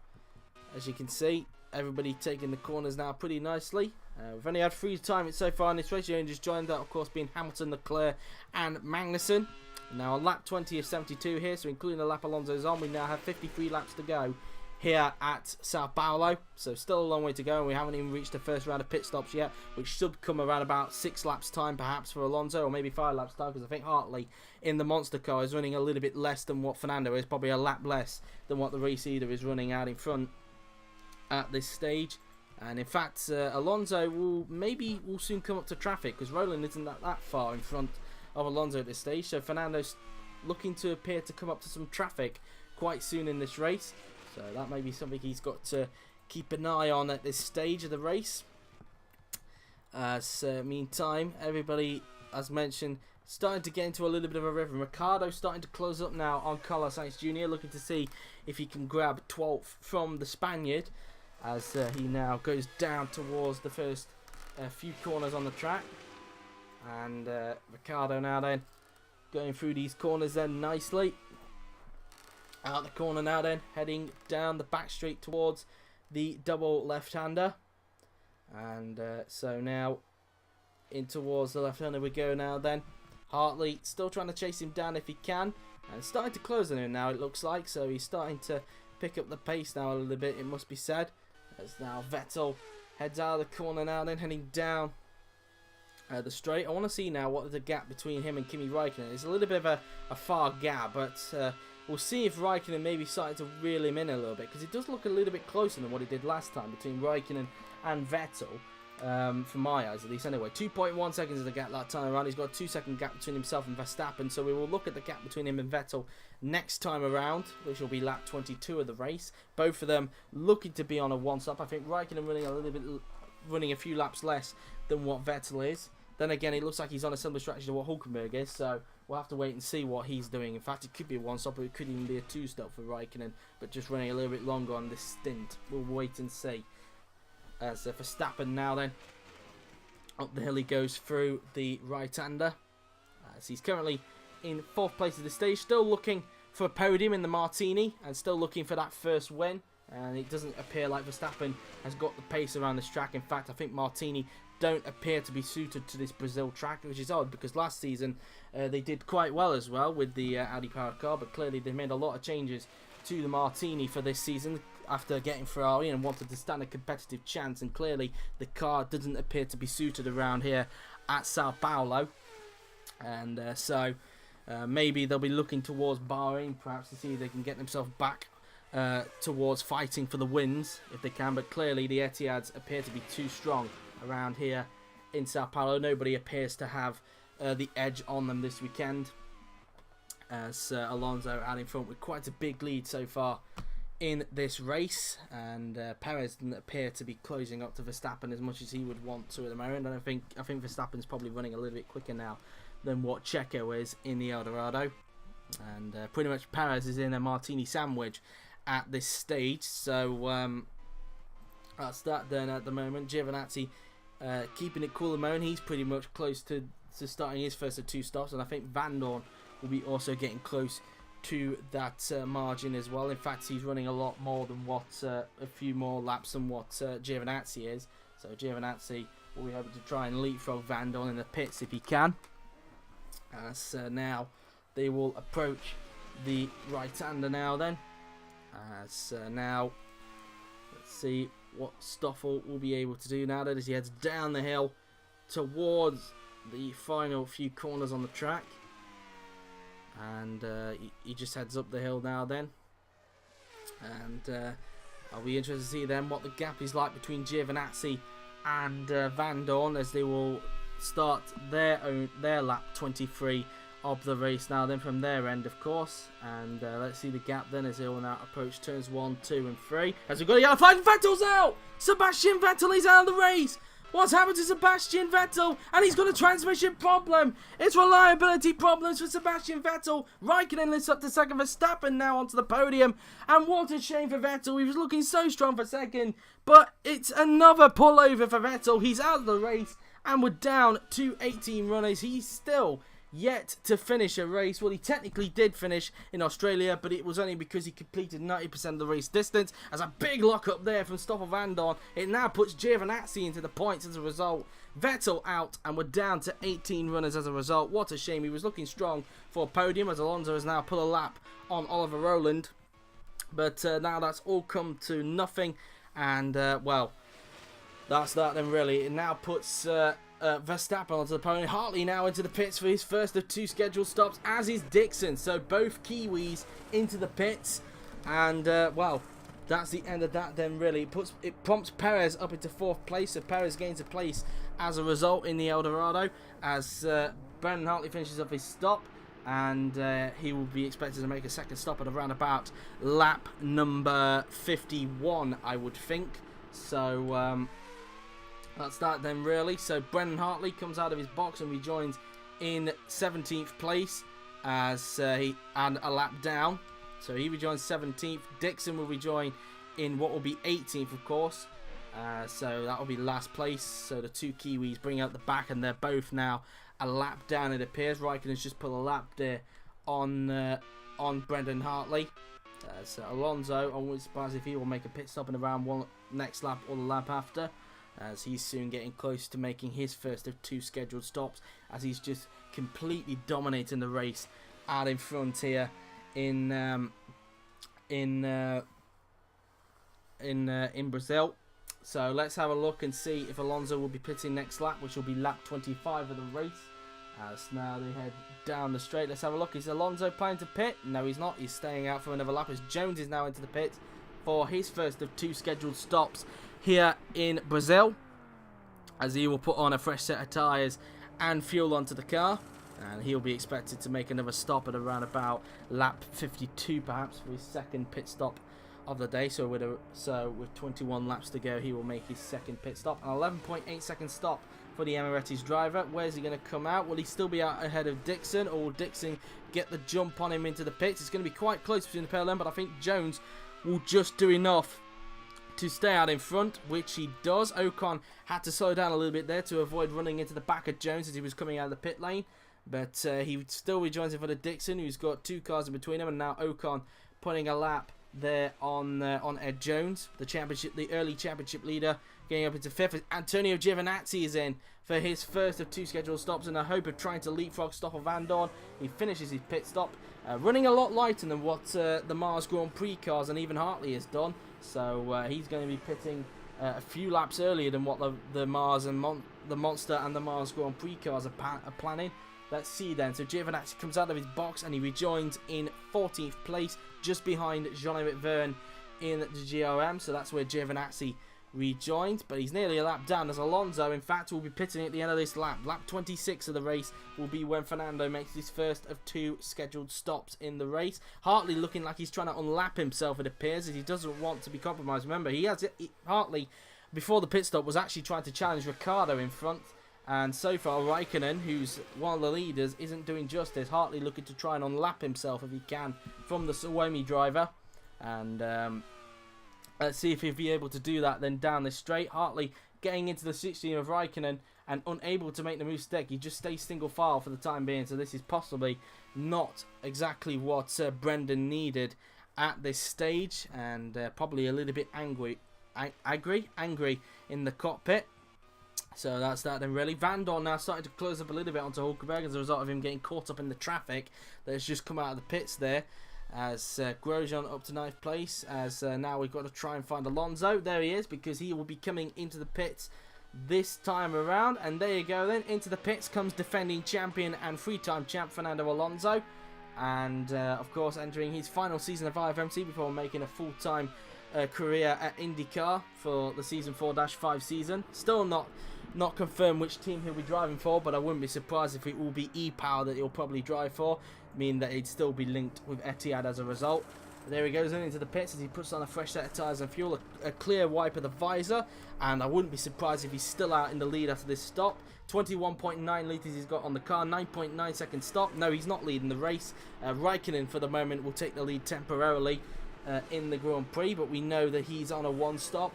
A: as you can see, everybody taking the corners now pretty nicely. We've only had 3 times so far in this race. You only just joined that, of course, being Hamilton, Leclerc, and Magnussen. Now on lap 20 of 72 here, so including the lap Alonso's on, we now have 53 laps to go here at Sao Paulo, so still a long way to go, and we haven't even reached the first round of pit stops yet, which should come around about 6 laps time perhaps for Alonso, or maybe 5 laps time, because I think Hartley in the monster car is running a little bit less than what Fernando is, probably a lap less than what the race leader is running out in front at this stage. And in fact, Alonso will soon come up to traffic, because Wehrlein isn't that far in front of Alonso at this stage, so Fernando's looking to appear to come up to some traffic quite soon in this race. So that may be something he's got to keep an eye on at this stage of the race. Meantime, everybody, as mentioned, starting to get into a little bit of a rhythm. Ricciardo starting to close up now on Carlos Sainz Jr., looking to see if he can grab 12th from the Spaniard, as he now goes down towards the first few corners on the track. And Ricciardo now then going through these corners then nicely. Out the corner now then, heading down the back straight towards the double left-hander. And so now in towards the left-hander we go now then. Hartley still trying to chase him down if he can, and starting to close on him now, it looks like. So he's starting to pick up the pace now a little bit, it must be said. As now Vettel heads out of the corner now then, heading down the straight. I want to see now what is the gap between him and Kimi Räikkönen. It's a little bit of a far gap, but we'll see if Räikkönen maybe started to reel him in a little bit, because it does look a little bit closer than what it did last time between Räikkönen and Vettel, from my eyes at least. Anyway, 2.1 seconds is the gap that time around. He's got a 2-second gap between himself and Verstappen, so we will look at the gap between him and Vettel next time around, which will be lap 22 of the race. Both of them looking to be on a one-stop. I think Räikkönen running a few laps less than what Vettel is. Then again, it looks like he's on a similar strategy to what Hülkenberg is, so we'll have to wait and see what he's doing. In fact, it could be a one-stop, or it could even be a 2-stop for Räikkönen, but just running a little bit longer on this stint. We'll wait and see. As Verstappen now then, up the hill he goes through the right-hander. As he's currently in 4th place at this stage, still looking for a podium in the Martini, and still looking for that first win. And it doesn't appear like Verstappen has got the pace around this track. In fact, I think Martini don't appear to be suited to this Brazil track, which is odd, because last season they did quite well as well with the Audi powered car, but clearly they made a lot of changes to the Martini for this season after getting Ferrari and wanted to stand a competitive chance, and clearly the car doesn't appear to be suited around here at Sao Paulo. And so maybe they'll be looking towards Bahrain perhaps to see if they can get themselves back towards fighting for the wins if they can, but clearly the Etihads appear to be too strong around here in Sao Paulo. Nobody appears to have the edge on them this weekend, as Alonso out in front with quite a big lead so far in this race, and Pérez doesn't appear to be closing up to Verstappen as much as he would want to at the moment. And I think Verstappen's probably running a little bit quicker now than what Checo is in the Dorado, and pretty much Pérez is in a Martini sandwich at this stage. So that's that then at the moment. Giovinazzi keeping it cool at the moment. He's pretty much close to starting his first of 2 stops, and I think Vandoorne will be also getting close to that margin as well. In fact, he's running a lot more than what a few more laps than what Giovinazzi is. So Giovinazzi will be able to try and leapfrog Vandoorne in the pits if he can. As now they will approach the right-hander now then. As now, let's see what Stoffel will be able to do now then as he heads down the hill towards the final few corners on the track. And he just heads up the hill now then. And I'll be interested to see then what the gap is like between Giovinazzi and Vandoorne as they will start their lap 23 of the race now then from their end, of course. And let's see the gap then as they will now approach turns 1, 2 and 3. As we've got a yellow flag, Vettel's out! Sebastian Vettel is out of the race! What's happened to Sebastian Vettel? And he's got a transmission problem. It's reliability problems for Sebastian Vettel. Räikkönen lifts up to second. Verstappen now onto the podium. And what a shame for Vettel. He was looking so strong for second. But it's another pullover for Vettel. He's out of the race. And we're down to 18 runners. He's still yet to finish a race. Well, he technically did finish in Australia, but it was only because he completed 90% of the race distance. As a big lock up there from Stoffel Vandoorne, it now puts Giovinazzi into the points as a result. Vettel out, and we're down to 18 runners as a result. What a shame. He was looking strong for a podium, as Alonso has now put a lap on Oliver Rowland. But now that's all come to nothing, and well, that's that then really. It now puts Verstappen onto the podium. Hartley now into the pits for his first of 2 scheduled stops, as is Dixon. So both Kiwis into the pits, and well, that's the end of that then really. It prompts Pérez up into 4th place, so Pérez gains a place as a result in the Dorado, as Brendon Hartley finishes off his stop, and he will be expected to make a second stop at around about lap number 51, I would think. So that's that then really. So Brendon Hartley comes out of his box and rejoins in 17th place as and a lap down. So he rejoins 17th. Dixon will rejoin in what will be 18th, of course. So that will be last place. So the 2 Kiwis bring out the back, and they're both now a lap down, it appears. Räikkönen's just put a lap there on Brendon Hartley. So Alonso, I wouldn't be surprised if he will make a pit stop in around next lap or the lap after, as he's soon getting close to making his first of 2 scheduled stops, as he's just completely dominating the race out in front here in Brazil. So let's have a look and see if Alonso will be pitting next lap, which will be lap 25 of the race. As now they head down the straight. Let's have a look. Is Alonso planning to pit? No, he's not. He's staying out for another lap, as Jones is now into the pit for his first of 2 scheduled stops here in Brazil, as he will put on a fresh set of tyres and fuel onto the car, and he'll be expected to make another stop at around about lap 52 perhaps for his second pit stop of the day. So with 21 laps to go, he will make his second pit stop. An 11.8 second stop for the Emirates driver. Where's he going to come out? Will he still be out ahead of Dixon, or will Dixon get the jump on him into the pits? It's going to be quite close between the pair of them, but I think Jones will just do enough to stay out in front, which he does. Ocon had to slow down a little bit there to avoid running into the back of Jones as he was coming out of the pit lane, but he still rejoins in front of Dixon, who's got 2 cars in between him, and now Ocon putting a lap there on Ed Jones, the early championship leader, getting up into 5th. Antonio Giovinazzi is in for his first of 2 scheduled stops in a hope of trying to leapfrog Stoffel Vandoorne. He finishes his pit stop, running a lot lighter than what the Mars Grand Prix cars and even Hartley has done. So he's going to be pitting a few laps earlier than what the Mars and the Monster and the Mars Grand Prix cars are planning. Let's see then. So Giovinazzi comes out of his box and he rejoins in 14th place, just behind Jean-Éric Vergne in the GRM. So that's where Giovinazzi rejoined, but he's nearly a lap down as Alonso, in fact, will be pitting at the end of this lap. Lap 26 of the race will be when Fernando makes his first of 2 scheduled stops in the race. Hartley looking like he's trying to unlap himself, it appears, as he doesn't want to be compromised. Remember, Hartley, before the pit stop, was actually trying to challenge Ricciardo in front, and so far Räikkönen, who's one of the leaders, isn't doing justice. Hartley looking to try and unlap himself if he can from the Suomi driver, and let's see if he'll be able to do that then down this straight. Hartley getting into the 16 of Räikkönen and unable to make the move stick. He just stays single file for the time being, so this is possibly not exactly what Brendon needed at this stage, and probably a little bit angry in the cockpit. So that's that then really. Vandoorne now starting to close up a little bit onto Hülkenberg as a result of him getting caught up in the traffic that has just come out of the pits there. As Grosjean up to 9th place, as now we've got to try and find Alonso. There he is, because he will be coming into the pits this time around. And there you go then, into the pits comes defending champion and 3-time champ Fernando Alonso. And of course entering his final season of IFMC before making a full-time career at IndyCar for the season 4-5 season. Still not confirmed which team he'll be driving for, but I wouldn't be surprised if it will be E-Power that he'll probably drive for, meaning that he'd still be linked with Etihad as a result. There he goes into the pits as he puts on a fresh set of tyres and fuel, a clear wipe of the visor, and I wouldn't be surprised if he's still out in the lead after this stop. 21.9 litres he's got on the car, 9.9 second stop. No, he's not leading the race. Räikkönen for the moment will take the lead temporarily in the Grand Prix, but we know that he's on a 1 stop,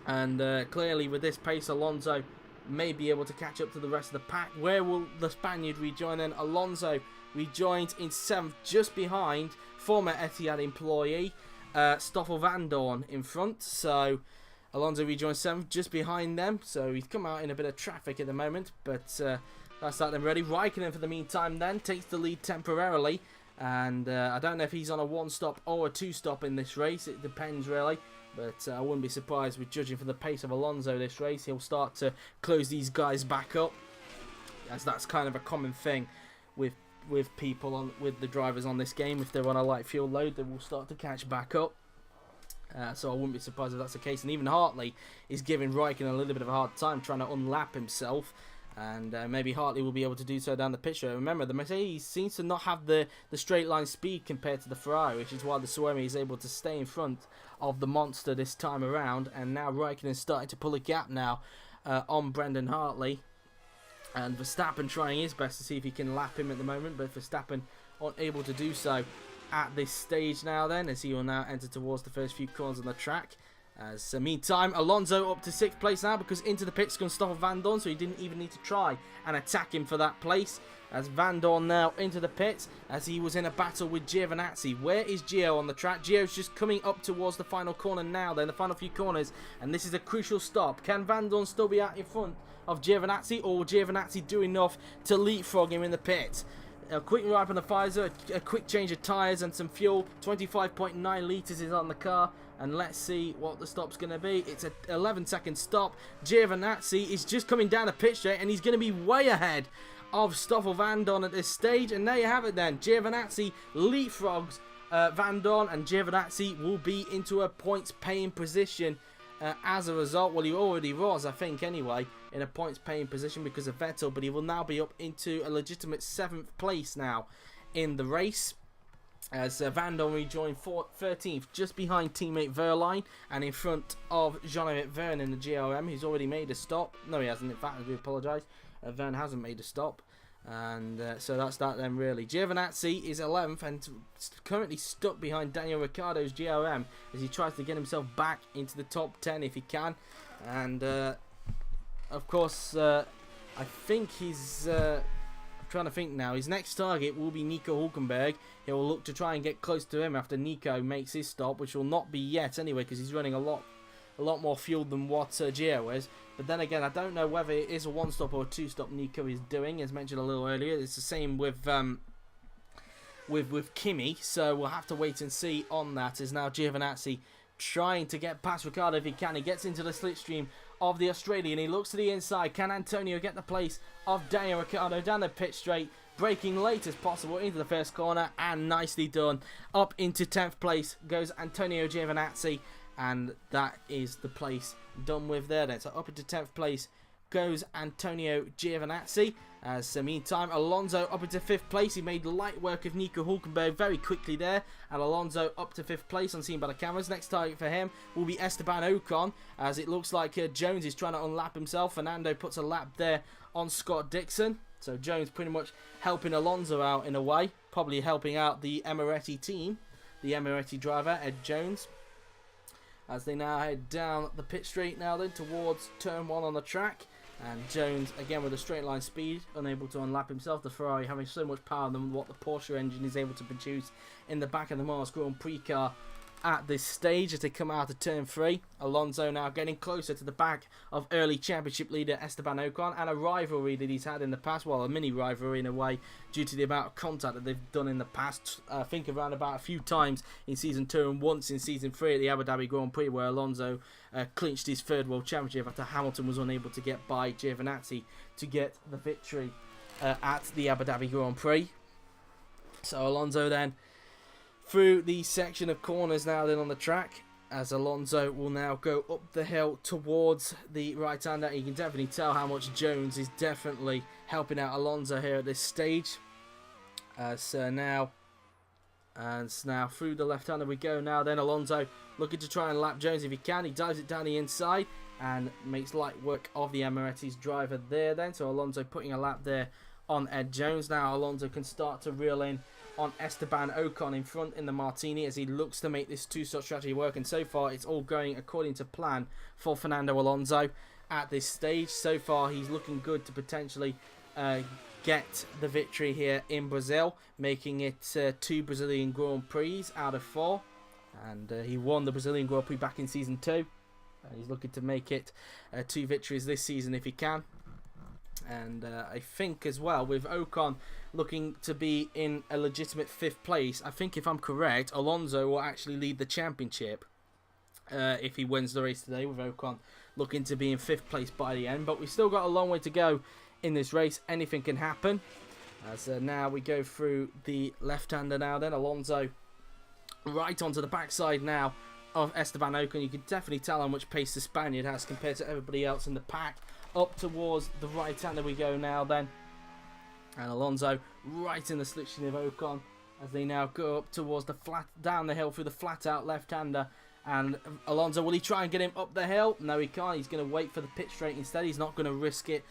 A: and clearly with this pace Alonso may be able to catch up to the rest of the pack. Where will the Spaniard rejoin then? Alonso rejoined in 7th, just behind former Etihad employee Stoffel Vandoorne in front. So Alonso rejoins 7th, just behind them. So he's come out in a bit of traffic at the moment, but that's that then ready. Räikkönen for the meantime then takes the lead temporarily, and I don't know if he's on a 1 stop or a 2 stop in this race. It depends really. But I wouldn't be surprised with judging from the pace of Alonso this race, he'll start to close these guys back up, as that's kind of a common thing with people with the drivers on this game. If they're on a light fuel load, they will start to catch back up. So I wouldn't be surprised if that's the case. And even Hartley is giving Räikkönen a little bit of a hard time trying to unlap himself. And maybe Hartley will be able to do so down the pit straight. Remember, the Mercedes seems to not have the straight line speed compared to the Ferrari, which is why the Suomi is able to stay in front of the monster this time around. And now Räikkönen is starting to pull a gap now on Brendon Hartley. And Verstappen trying his best to see if he can lap him at the moment, but Verstappen unable to do so at this stage now then, as he will now enter towards the first few corners on the track. As meantime, Alonso up to 6th place now, because into the pits comes Stoffel Vandoorne, so he didn't even need to try and attack him for that place. As Vandoorne now into the pits, as he was in a battle with Giovinazzi. Where is Gio on the track? Gio's just coming up towards the final corner now, then the final few corners, and this is a crucial stop. Can Vandoorne still be out in front of Giovinazzi, or will Giovinazzi do enough to leapfrog him in the pits? A quick wipe on the visor, a quick change of tyres and some fuel. 25.9 litres is on the car, and let's see what the stop's going to be. It's an 11-second stop. Giovinazzi is just coming down the pit straight, and he's going to be way ahead of Stoffel Vandoorne at this stage. And there you have it then. Giovinazzi leapfrogs Vandoorne, and Giovinazzi will be into a points-paying position as a result. Well, he already was, I think, anyway, in a points-paying position because of Vettel, but he will now be up into a legitimate 7th place now in the race, as Vandoorne rejoined 13th, just behind teammate Wehrlein, and in front of Jean-Éric Vergne in the GLM, who's already made a stop. No, he hasn't, in fact, I do apologise. Vergne hasn't made a stop. And so that's that then really. Giovinazzi is 11th and currently stuck behind Daniel Ricciardo's GLM as he tries to get himself back into the top 10 if he can. And of course, I think he's... I'm trying to think now. His next target will be Nico Hülkenberg. He'll look to try and get close to him after Nico makes his stop, which will not be yet anyway, because he's running a lot more fuel than what Gio is. But then again, I don't know whether it is a 1-stop or a 2-stop Nico is doing, as mentioned a little earlier. It's the same with Kimi, so we'll have to wait and see on that. As now Giovinazzi trying to get past Ricciardo if he can. He gets into the slipstream of the Australian. He looks to the inside. Can Antonio get the place of Daniel Ricciardo down the pit straight? Braking late as possible into the first corner, and nicely done. Up into 10th place goes Antonio Giovinazzi, and that is the place done with there then. So up into 10th place goes Antonio Giovinazzi. Meantime, Alonso up into 5th place. He made light work of Nico Hülkenberg very quickly there, and Alonso up to 5th place, unseen by the cameras. Next target for him will be Esteban Ocon, as it looks like Jones is trying to unlap himself. Fernando puts a lap there on Scott Dixon, so Jones pretty much helping Alonso out in a way, probably helping out the Emirati team, the Emirati driver Ed Jones, as they now head down the pit straight now then towards turn 1 on the track. And Jones, again with a straight line speed, unable to unlap himself. The Ferrari having so much power than what the Porsche engine is able to produce in the back of the Mars Grand Prix car at this stage as they come out of turn 3. Alonso now getting closer to the back of early championship leader Esteban Ocon, and a rivalry that he's had in the past, well, a mini rivalry in a way, due to the amount of contact that they've done in the past. I think around about a few times in season 2 and once in season 3 at the Abu Dhabi Grand Prix, where Alonso clinched his 3rd world championship after Hamilton was unable to get by Giovinazzi to get the victory at the Abu Dhabi Grand Prix. So Alonso then through the section of corners now then on the track, as Alonso will now go up the hill towards the right-hander. You can definitely tell how much Jones is definitely helping out Alonso here at this stage. So now through the left-hander we go now then. Alonso looking to try and lap Jones if he can. He dives it down the inside and makes light work of the Emirati's driver there then. So Alonso putting a lap there on Ed Jones. Now Alonso can start to reel in on Esteban Ocon in front in the Martini as he looks to make this two-shot strategy work, and so far it's all going according to plan for Fernando Alonso at this stage. So far he's looking good to potentially get the victory here in Brazil, making it 2 Brazilian Grand Prix out of 4, and he won the Brazilian Grand Prix back in season 2, and he's looking to make it 2 victories this season if he can. And I think as well, with Ocon looking to be in a legitimate 5th place, I think if I'm correct, Alonso will actually lead the championship if he wins the race today, with Ocon looking to be in 5th place by the end. But we've still got a long way to go in this race. Anything can happen. As now we go through the left-hander now then. Alonso right onto the backside now of Esteban Ocon. You can definitely tell how much pace the Spaniard has compared to everybody else in the pack. Up towards the right-hander we go now then. And Alonso right in the slipstream of Ocon as they now go up towards the flat, down the hill through the flat-out left-hander. And Alonso, will he try and get him up the hill? No, he can't. He's going to wait for the pit straight instead. He's not going to risk it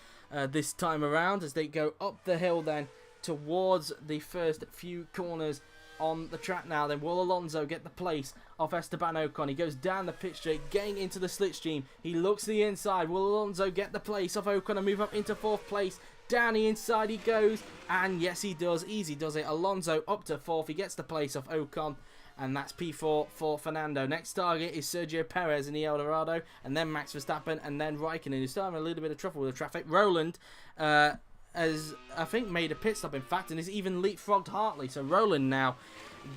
A: this time around as they go up the hill then towards the first few corners on the track now. Then will Alonso get the place of Esteban Ocon? He goes down the pit straight, getting into the slipstream. He looks to the inside. Will Alonso get the place of Ocon and move up into 4th place? Down the inside he goes, and yes he does. Easy does it. Alonso up to 4th. He gets the place of Ocon, and that's P4 for Fernando. Next target is Sergio Pérez in the Dorado, and then Max Verstappen, and then Räikkönen, who's starting a little bit of trouble with the traffic. Roland has, I think, made a pit stop, in fact, and has even leapfrogged Hartley. So Roland now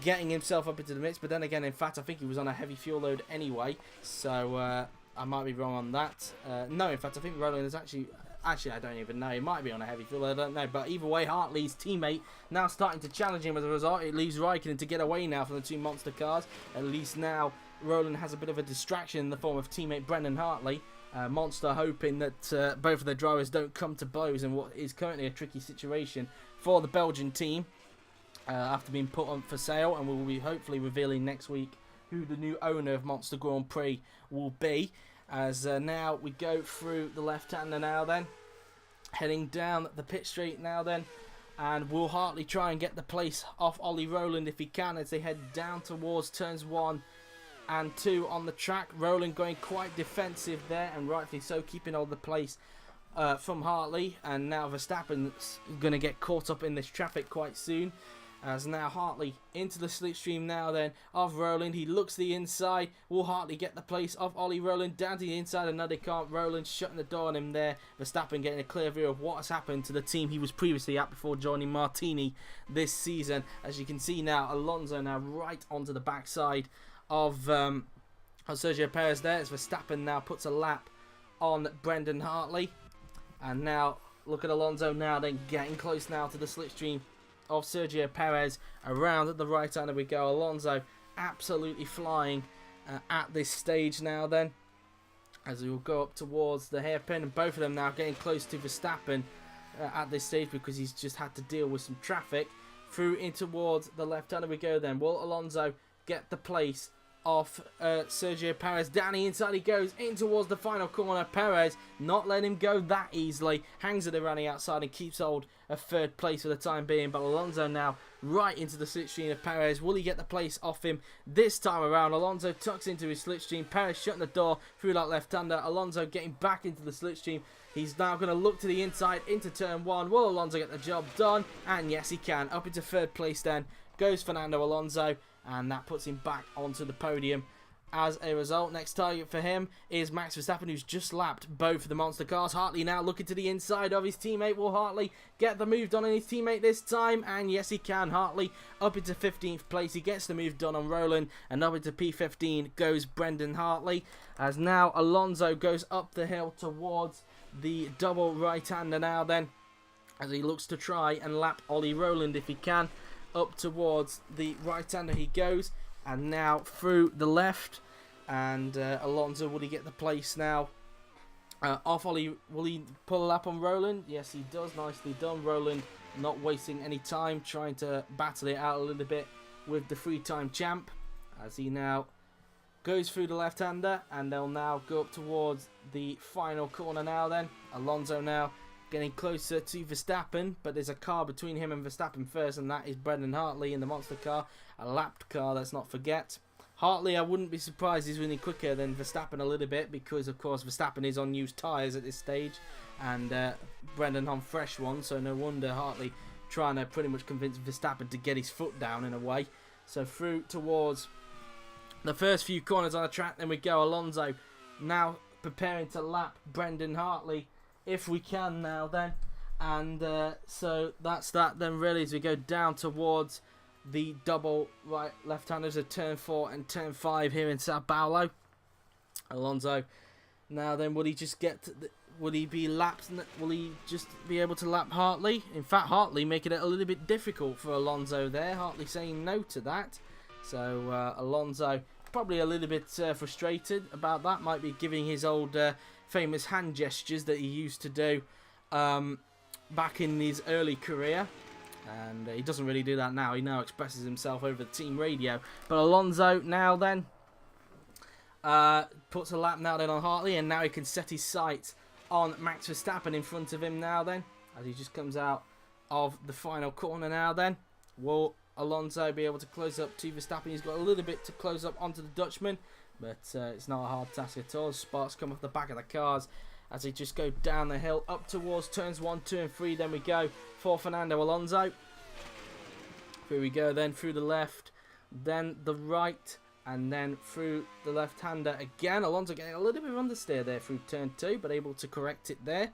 A: getting himself up into the mix, but then again, in fact, I think he was on a heavy fuel load anyway, so I might be wrong on that. No, in fact, I think Roland is actually, I don't even know. He might be on a heavy fuel load, I don't know. But either way, Hartley's teammate now starting to challenge him as a result. It leaves Räikkönen to get away now from the 2 monster cars. At least now, Roland has a bit of a distraction in the form of teammate Brendon Hartley. Monster hoping that both of their drivers don't come to blows in what is currently a tricky situation for the Belgian team after being put on for sale, and we will be hopefully revealing next week who the new owner of Monster Grand Prix will be. As now we go through the left-hander now then, heading down the pit straight now then, and will Hartley try and get the place off Ollie Roland if he can as they head down towards turns 1 and 2 on the track. Roland going quite defensive there, and rightfully so, keeping all the place from Hartley. And now Verstappen's going to get caught up in this traffic quite soon, as now Hartley into the slipstream now then of Roland. He looks to the inside. Will Hartley get the place of Ollie Roland? Down to the inside, and no they can't. Roland shutting the door on him there. Verstappen getting a clear view of what has happened to the team he was previously at before joining Martini this season. As you can see now, Alonso now right onto the backside of Sergio Pérez there, as Verstappen now puts a lap on Brendon Hartley. And now look at Alonso now then getting close now to the slipstream of Sergio Pérez. Around the right hander we go. Alonso absolutely flying at this stage now then, as we will go up towards the hairpin, and both of them now getting close to Verstappen at this stage because he's just had to deal with some traffic. Through in towards the left-hander we go then. Will Alonso get the place off Sergio Pérez? Down the inside he goes in towards the final corner. Pérez not letting him go that easily. Hangs it around the outside and keeps hold of third place for the time being. But Alonso now right into the slipstream of Pérez. Will he get the place off him this time around? Alonso tucks into his slipstream. Pérez shutting the door through that left-hander. Alonso getting back into the slipstream. He's now going to look to the inside into turn one. Will Alonso get the job done? And yes, he can. Up into third place then goes Fernando Alonso. And that puts him back onto the podium as a result. Next target for him is Max Verstappen, who's just lapped both of the monster cars. Hartley now looking to the inside of his teammate. Will Hartley get the move done on his teammate this time? And yes, he can. Hartley up into 15th place. He gets the move done on Roland. And up into P15 goes Brendon Hartley. As now Alonso goes up the hill towards the double right-hander now then, as he looks to try and lap Ollie Roland if he can. Up towards the right-hander he goes, and now through the left, and Alonso, will he get the place now off Ollie? Will he pull a lap on Roland? Yes, he does. Nicely done. Roland not wasting any time, trying to battle it out a little bit with the three-time champ, as he now goes through the left-hander, and they'll now go up towards the final corner now then. Alonso now getting closer to Verstappen, but there's a car between him and Verstappen first, and that is Brendon Hartley in the monster car, a lapped car, let's not forget. Hartley, I wouldn't be surprised he's running quicker than Verstappen a little bit, because of course Verstappen is on used tyres at this stage, and Brendon on fresh ones, so no wonder Hartley trying to pretty much convince Verstappen to get his foot down in a way. So through towards the first few corners on the track, then we go. Alonso now preparing to lap Brendon Hartley if we can now then, and so that's that then really, as we go down towards the double right left-handers of turn 4 and turn 5 here in Sao Paulo. Alonso now then, will he just get to will he be lapped? Will he just be able to lap Hartley? In fact, Hartley making it a little bit difficult for Alonso there. Hartley saying no to that, so Alonso probably a little bit frustrated about that. Might be giving his old famous hand gestures that he used to do back in his early career, and he doesn't really do that now. He now expresses himself over the team radio. But Alonso now then puts a lap now then on Hartley, and now he can set his sights on Max Verstappen in front of him now then, as he just comes out of the final corner now then. Will Alonso be able to close up to Verstappen? He's got a little bit to close up onto the Dutchman, but it's not a hard task at all. Sparks come off the back of the cars as they just go down the hill up towards turns 1, 2 and 3. Then we go for Fernando Alonso. Here we go then, through the left, then the right, and then through the left-hander again. Alonso getting a little bit of understeer there through turn 2, but able to correct it there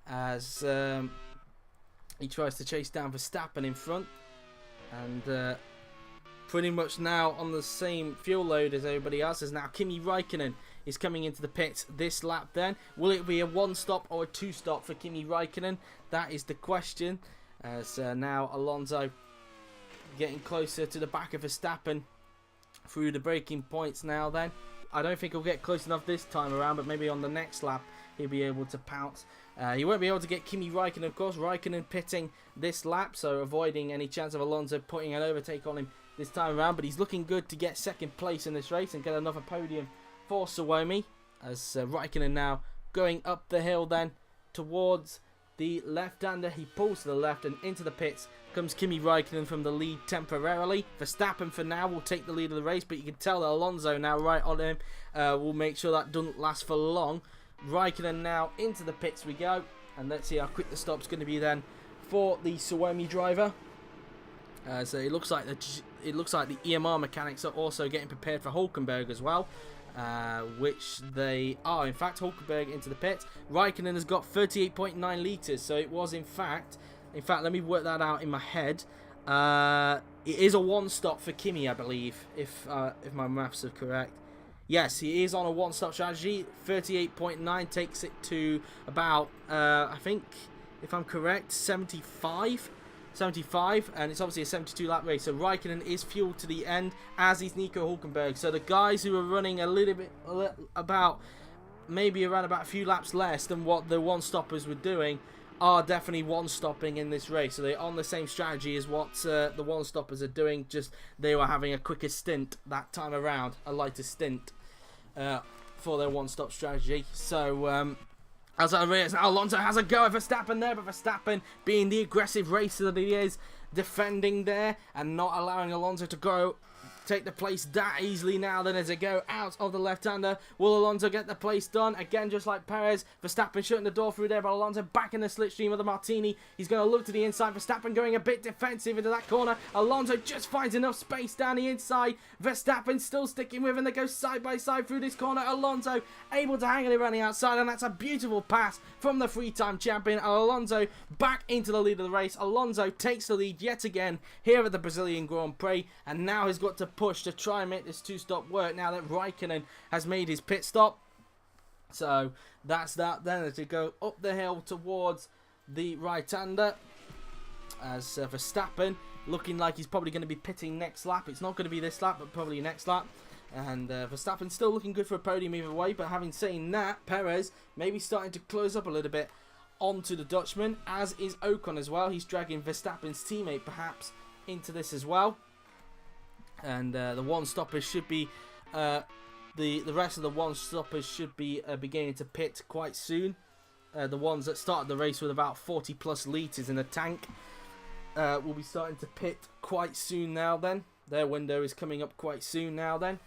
A: as he tries to chase down Verstappen in front. And pretty much now on the same fuel load as everybody else. As now Kimi Räikkönen is coming into the pits this lap then. Will it be a 1-stop or a 2-stop for Kimi Räikkönen? That is the question. As now Alonso getting closer to the back of Verstappen through the braking points now then. I don't think he'll get close enough this time around, but maybe on the next lap he'll be able to pounce. He won't be able to get Kimi Räikkönen, of course. Räikkönen pitting this lap, so avoiding any chance of Alonso putting an overtake on him this time around. But he's looking good to get second place in this race and get another podium for Suomi. As Räikkönen now going up the hill then towards the left-hander. He pulls to the left, and into the pits comes Kimi Räikkönen from the lead temporarily. Verstappen for now will take the lead of the race, but you can tell that Alonso now right on him will make sure that doesn't last for long. Räikkönen now into the pits we go, and let's see how quick the stop's going to be then for the Suomi driver. So it looks like the EMR mechanics are also getting prepared for Hülkenberg as well, which they are. In fact, Hülkenberg into the pits. Räikkönen has got 38.9 litres, so it was in fact, let me work that out in my head. It is a 1-stop for Kimi, I believe, if my maths are correct. Yes, he is on a 1-stop strategy. 38.9 takes it to about, I think, if I'm correct, 75 75, and it's obviously a 72 lap race, so Räikkönen is fueled to the end, as is Nico Hülkenberg. So the guys who are running a little bit maybe around about a few laps less than what the one-stoppers were doing are definitely one-stopping in this race. So they're on the same strategy as what the one-stoppers are doing, just they were having a quicker stint that time around, a lighter stint for their one-stop strategy. So as I realize now, Alonso has a go at Verstappen there, but Verstappen, being the aggressive racer that he is, defending there and not allowing Alonso to go take the place that easily now. Then as they go out of the left-hander, will Alonso get the place done? Again, just like Pérez, Verstappen shutting the door through there, but Alonso back in the slipstream of the Martini. He's going to look to the inside. Verstappen going a bit defensive into that corner. Alonso just finds enough space down the inside. Verstappen still sticking with him. They go side by side through this corner. Alonso able to hang it around the outside, and that's a beautiful pass from the three-time champion. Alonso back into the lead of the race. Alonso takes the lead yet again here at the Brazilian Grand Prix, and now he's got to push to try and make this two-stop work now that Räikkönen has made his pit stop. So that's that then, as you go up the hill towards the right-hander, as Verstappen looking like he's probably going to be pitting next lap. It's not going to be this lap, but probably next lap. And Verstappen still looking good for a podium either way. But having seen that, Pérez maybe starting to close up a little bit onto the Dutchman, as is Ocon as well. He's dragging Verstappen's teammate perhaps into this as well. And the one-stoppers should be, the rest of the one-stoppers should be beginning to pit quite soon. The ones that started the race with about 40 plus litres in the tank will be starting to pit quite soon now then. Their window is coming up quite soon now then.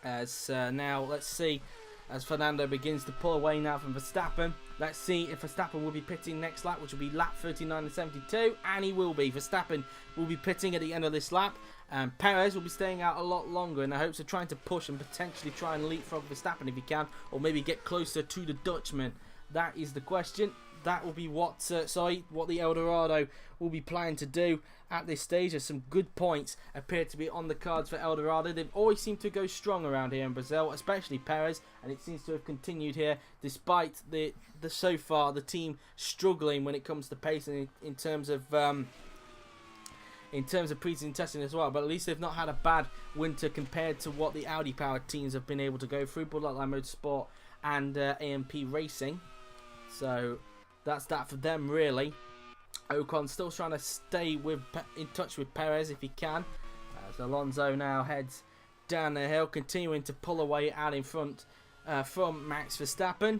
A: As now, let's see, as Fernando begins to pull away now from Verstappen. Let's see if Verstappen will be pitting next lap, which will be lap 39 and 72, and he will be. Verstappen will be pitting at the end of this lap, and Pérez will be staying out a lot longer in the hopes of trying to push and potentially try and leapfrog Verstappen if he can, or maybe get closer to the Dutchman. That is the question. That will be what the El Dorado will be planning to do at this stage. As some good points appear to be on the cards for El Dorado. They've always seemed to go strong around here in Brazil, especially Pérez, and it seems to have continued here despite the so far the team struggling when it comes to pace and in terms of pre-season testing as well. But at least they've not had a bad winter compared to what the Audi powered teams have been able to go through, Bloodline Motorsport and AMP Racing. So that's that for them really. Ocon still trying to stay in touch with Pérez if he can. As Alonso now heads down the hill, continuing to pull away out in front from Max Verstappen.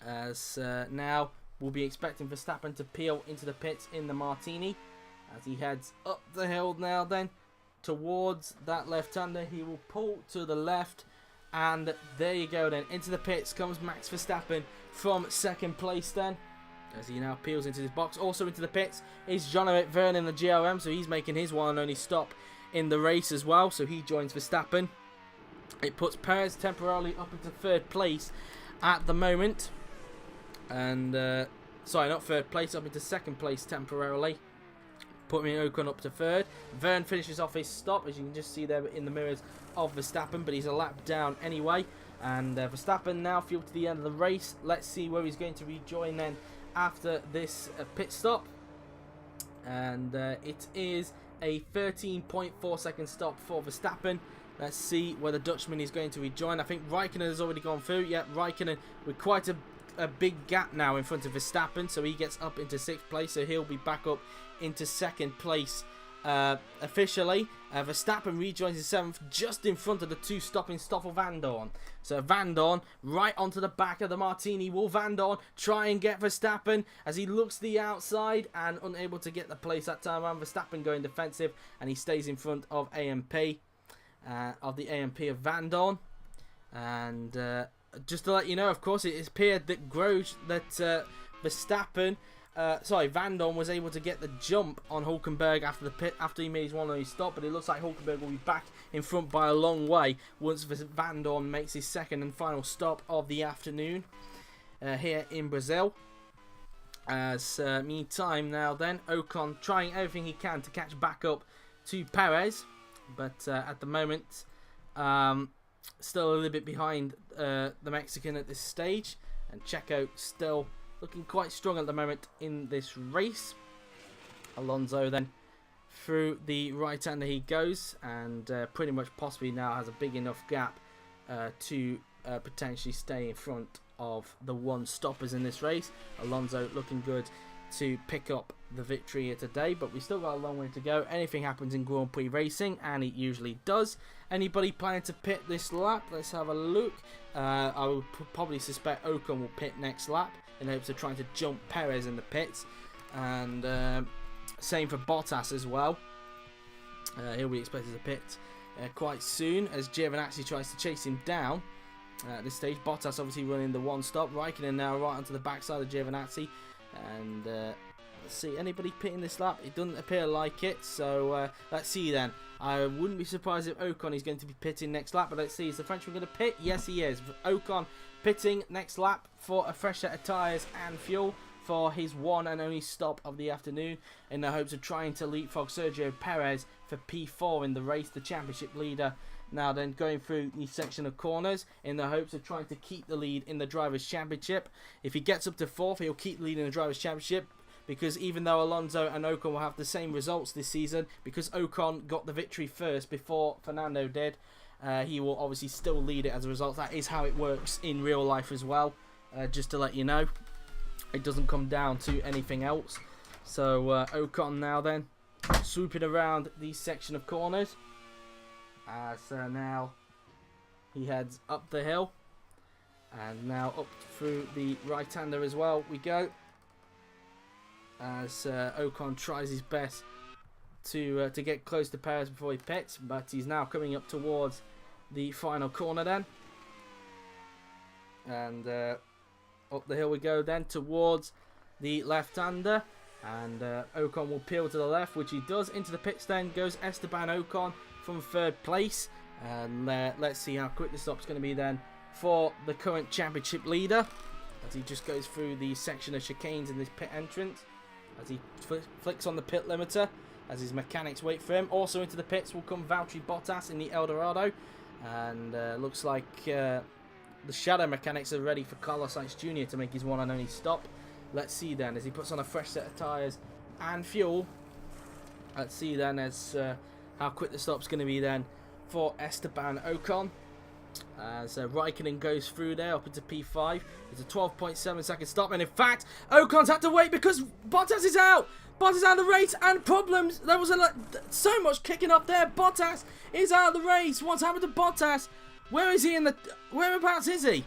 A: As now we'll be expecting Verstappen to peel into the pits in the Martini. As he heads up the hill now then towards that left-hander, he will pull to the left. And there you go then. Into the pits comes Max Verstappen from second place then, as he now peels into his box. Also into the pits is Jean-Éric Vergne in the GLM, so he's making his one and only stop in the race as well, so he joins Verstappen. It puts Pérez temporarily up into third place at the moment. And, sorry, not third place, up into second place temporarily. Putting Ocon up to third. Vergne finishes off his stop, as you can just see there in the mirrors of Verstappen, but he's a lap down anyway. And Verstappen now fueled to the end of the race. Let's see where he's going to rejoin then after this pit stop. And it is a 13.4 second stop for Verstappen. Let's see where the Dutchman is going to rejoin. I think Räikkönen has already gone through. Yeah, Räikkönen with quite a big gap now in front of Verstappen, so he gets up into 6th place, so he'll be back up into 2nd place officially. Verstappen rejoins in 7th, just in front of the two stopping Stoffel Vandoorne. So Vandoorne right onto the back of the Martini. Will Vandoorne try and get Verstappen as he looks to the outside and unable to get the place that time around? Verstappen going defensive, and he stays in front of AMP, of the AMP of Vandoorne. And just to let you know, of course, it appeared that Vandoorne was able to get the jump on Hülkenberg after he made his one only stop, but it looks like Hülkenberg will be back in front by a long way once Vandoorne makes his second and final stop of the afternoon here in Brazil. As meantime now then, Ocon trying everything he can to catch back up to Pérez, but at the moment still a little bit behind the Mexican at this stage, and Checo still looking quite strong at the moment in this race. Alonso then through the right-hander he goes, and pretty much possibly now has a big enough gap to potentially stay in front of the one stoppers in this race. Alonso looking good to pick up the victory here today, but we still got a long way to go. Anything happens in Grand Prix racing, and it usually does. Anybody planning to pit this lap? Let's have a look. I would probably suspect Ocon will pit next lap in hopes of trying to jump Pérez in the pits, and same for Bottas as well. He'll be expected to pit quite soon as Giovinazzi tries to chase him down. At this stage, Bottas obviously running the one stop. Räikkönen now right onto the backside of Giovinazzi. And let's see, anybody pitting this lap? It doesn't appear like it. So let's see then. I wouldn't be surprised if Ocon is going to be pitting next lap. But let's see, is the Frenchman going to pit? Yes, he is. Ocon pitting next lap for a fresh set of tyres and fuel for his one and only stop of the afternoon, in the hopes of trying to leapfrog Sergio Pérez for P4 in the race, the championship leader. Now then, going through the section of corners in the hopes of trying to keep the lead in the Drivers' Championship. If he gets up to 4th, he'll keep the lead in the Drivers' Championship, because even though Alonso and Ocon will have the same results this season, because Ocon got the victory first before Fernando did, he will obviously still lead it as a result. That is how it works in real life as well, just to let you know. It doesn't come down to anything else. So Ocon now then, swooping around the section of corners. So now he heads up the hill, and now up through the right-hander as well we go, as Ocon tries his best to get close to Pérez before he pits, but he's now coming up towards the final corner then, and up the hill we go then towards the left-hander, and Ocon will peel to the left, which he does. Into the pits then goes Esteban Ocon from 3rd place, and let's see how quick the stop's going to be then for the current championship leader, as he just goes through the section of chicanes in this pit entrance, as he flicks on the pit limiter as his mechanics wait for him. Also into the pits will come Valtteri Bottas in the Dorado, and looks like the shadow mechanics are ready for Carlos Sainz Jr. to make his one and only stop. Let's see then as he puts on a fresh set of tyres and fuel. Let's see then as how quick the stop's going to be then for Esteban Ocon. So Räikkönen goes through there up into P5. It's a 12.7 second stop, and in fact Ocon's had to wait because Bottas is out. Bottas out of the race, and problems. There was so much kicking up there. Bottas is out of the race. What's happened to Bottas? Where is he in the... Whereabouts is he?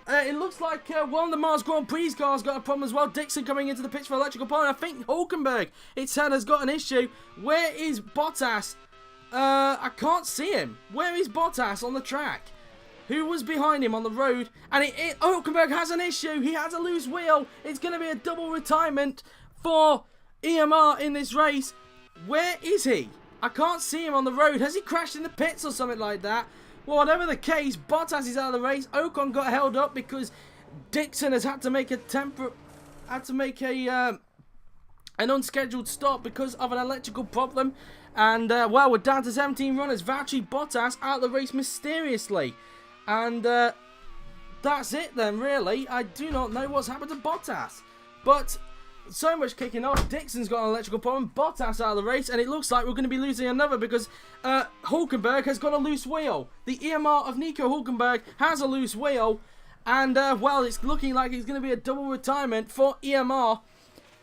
A: It looks like one of the Mars Grand Prix cars got a problem as well. Dixon coming into the pitch for electrical power. I think Hülkenberg, it said, has got an issue. Where is Bottas? I can't see him. Where is Bottas on the track? Who was behind him on the road? And Hülkenberg has an issue. He has a loose wheel. It's going to be a double retirement for EMR in this race. Where is he? I can't see him on the road. Has he crashed in the pits or something like that? Well, whatever the case, Bottas is out of the race. Ocon got held up because Dixon has had to make an unscheduled stop because of an electrical problem. And well, we're down to 17 runners. Valtteri Bottas out of the race mysteriously, and that's it then. Really, I do not know what's happened to Bottas, but so much kicking off. Dixon's got an electrical problem. Bottas out of the race, and it looks like we're going to be losing another because Hülkenberg has got a loose wheel. The EMR of Nico Hülkenberg has a loose wheel, and well, it's looking like it's going to be a double retirement for EMR.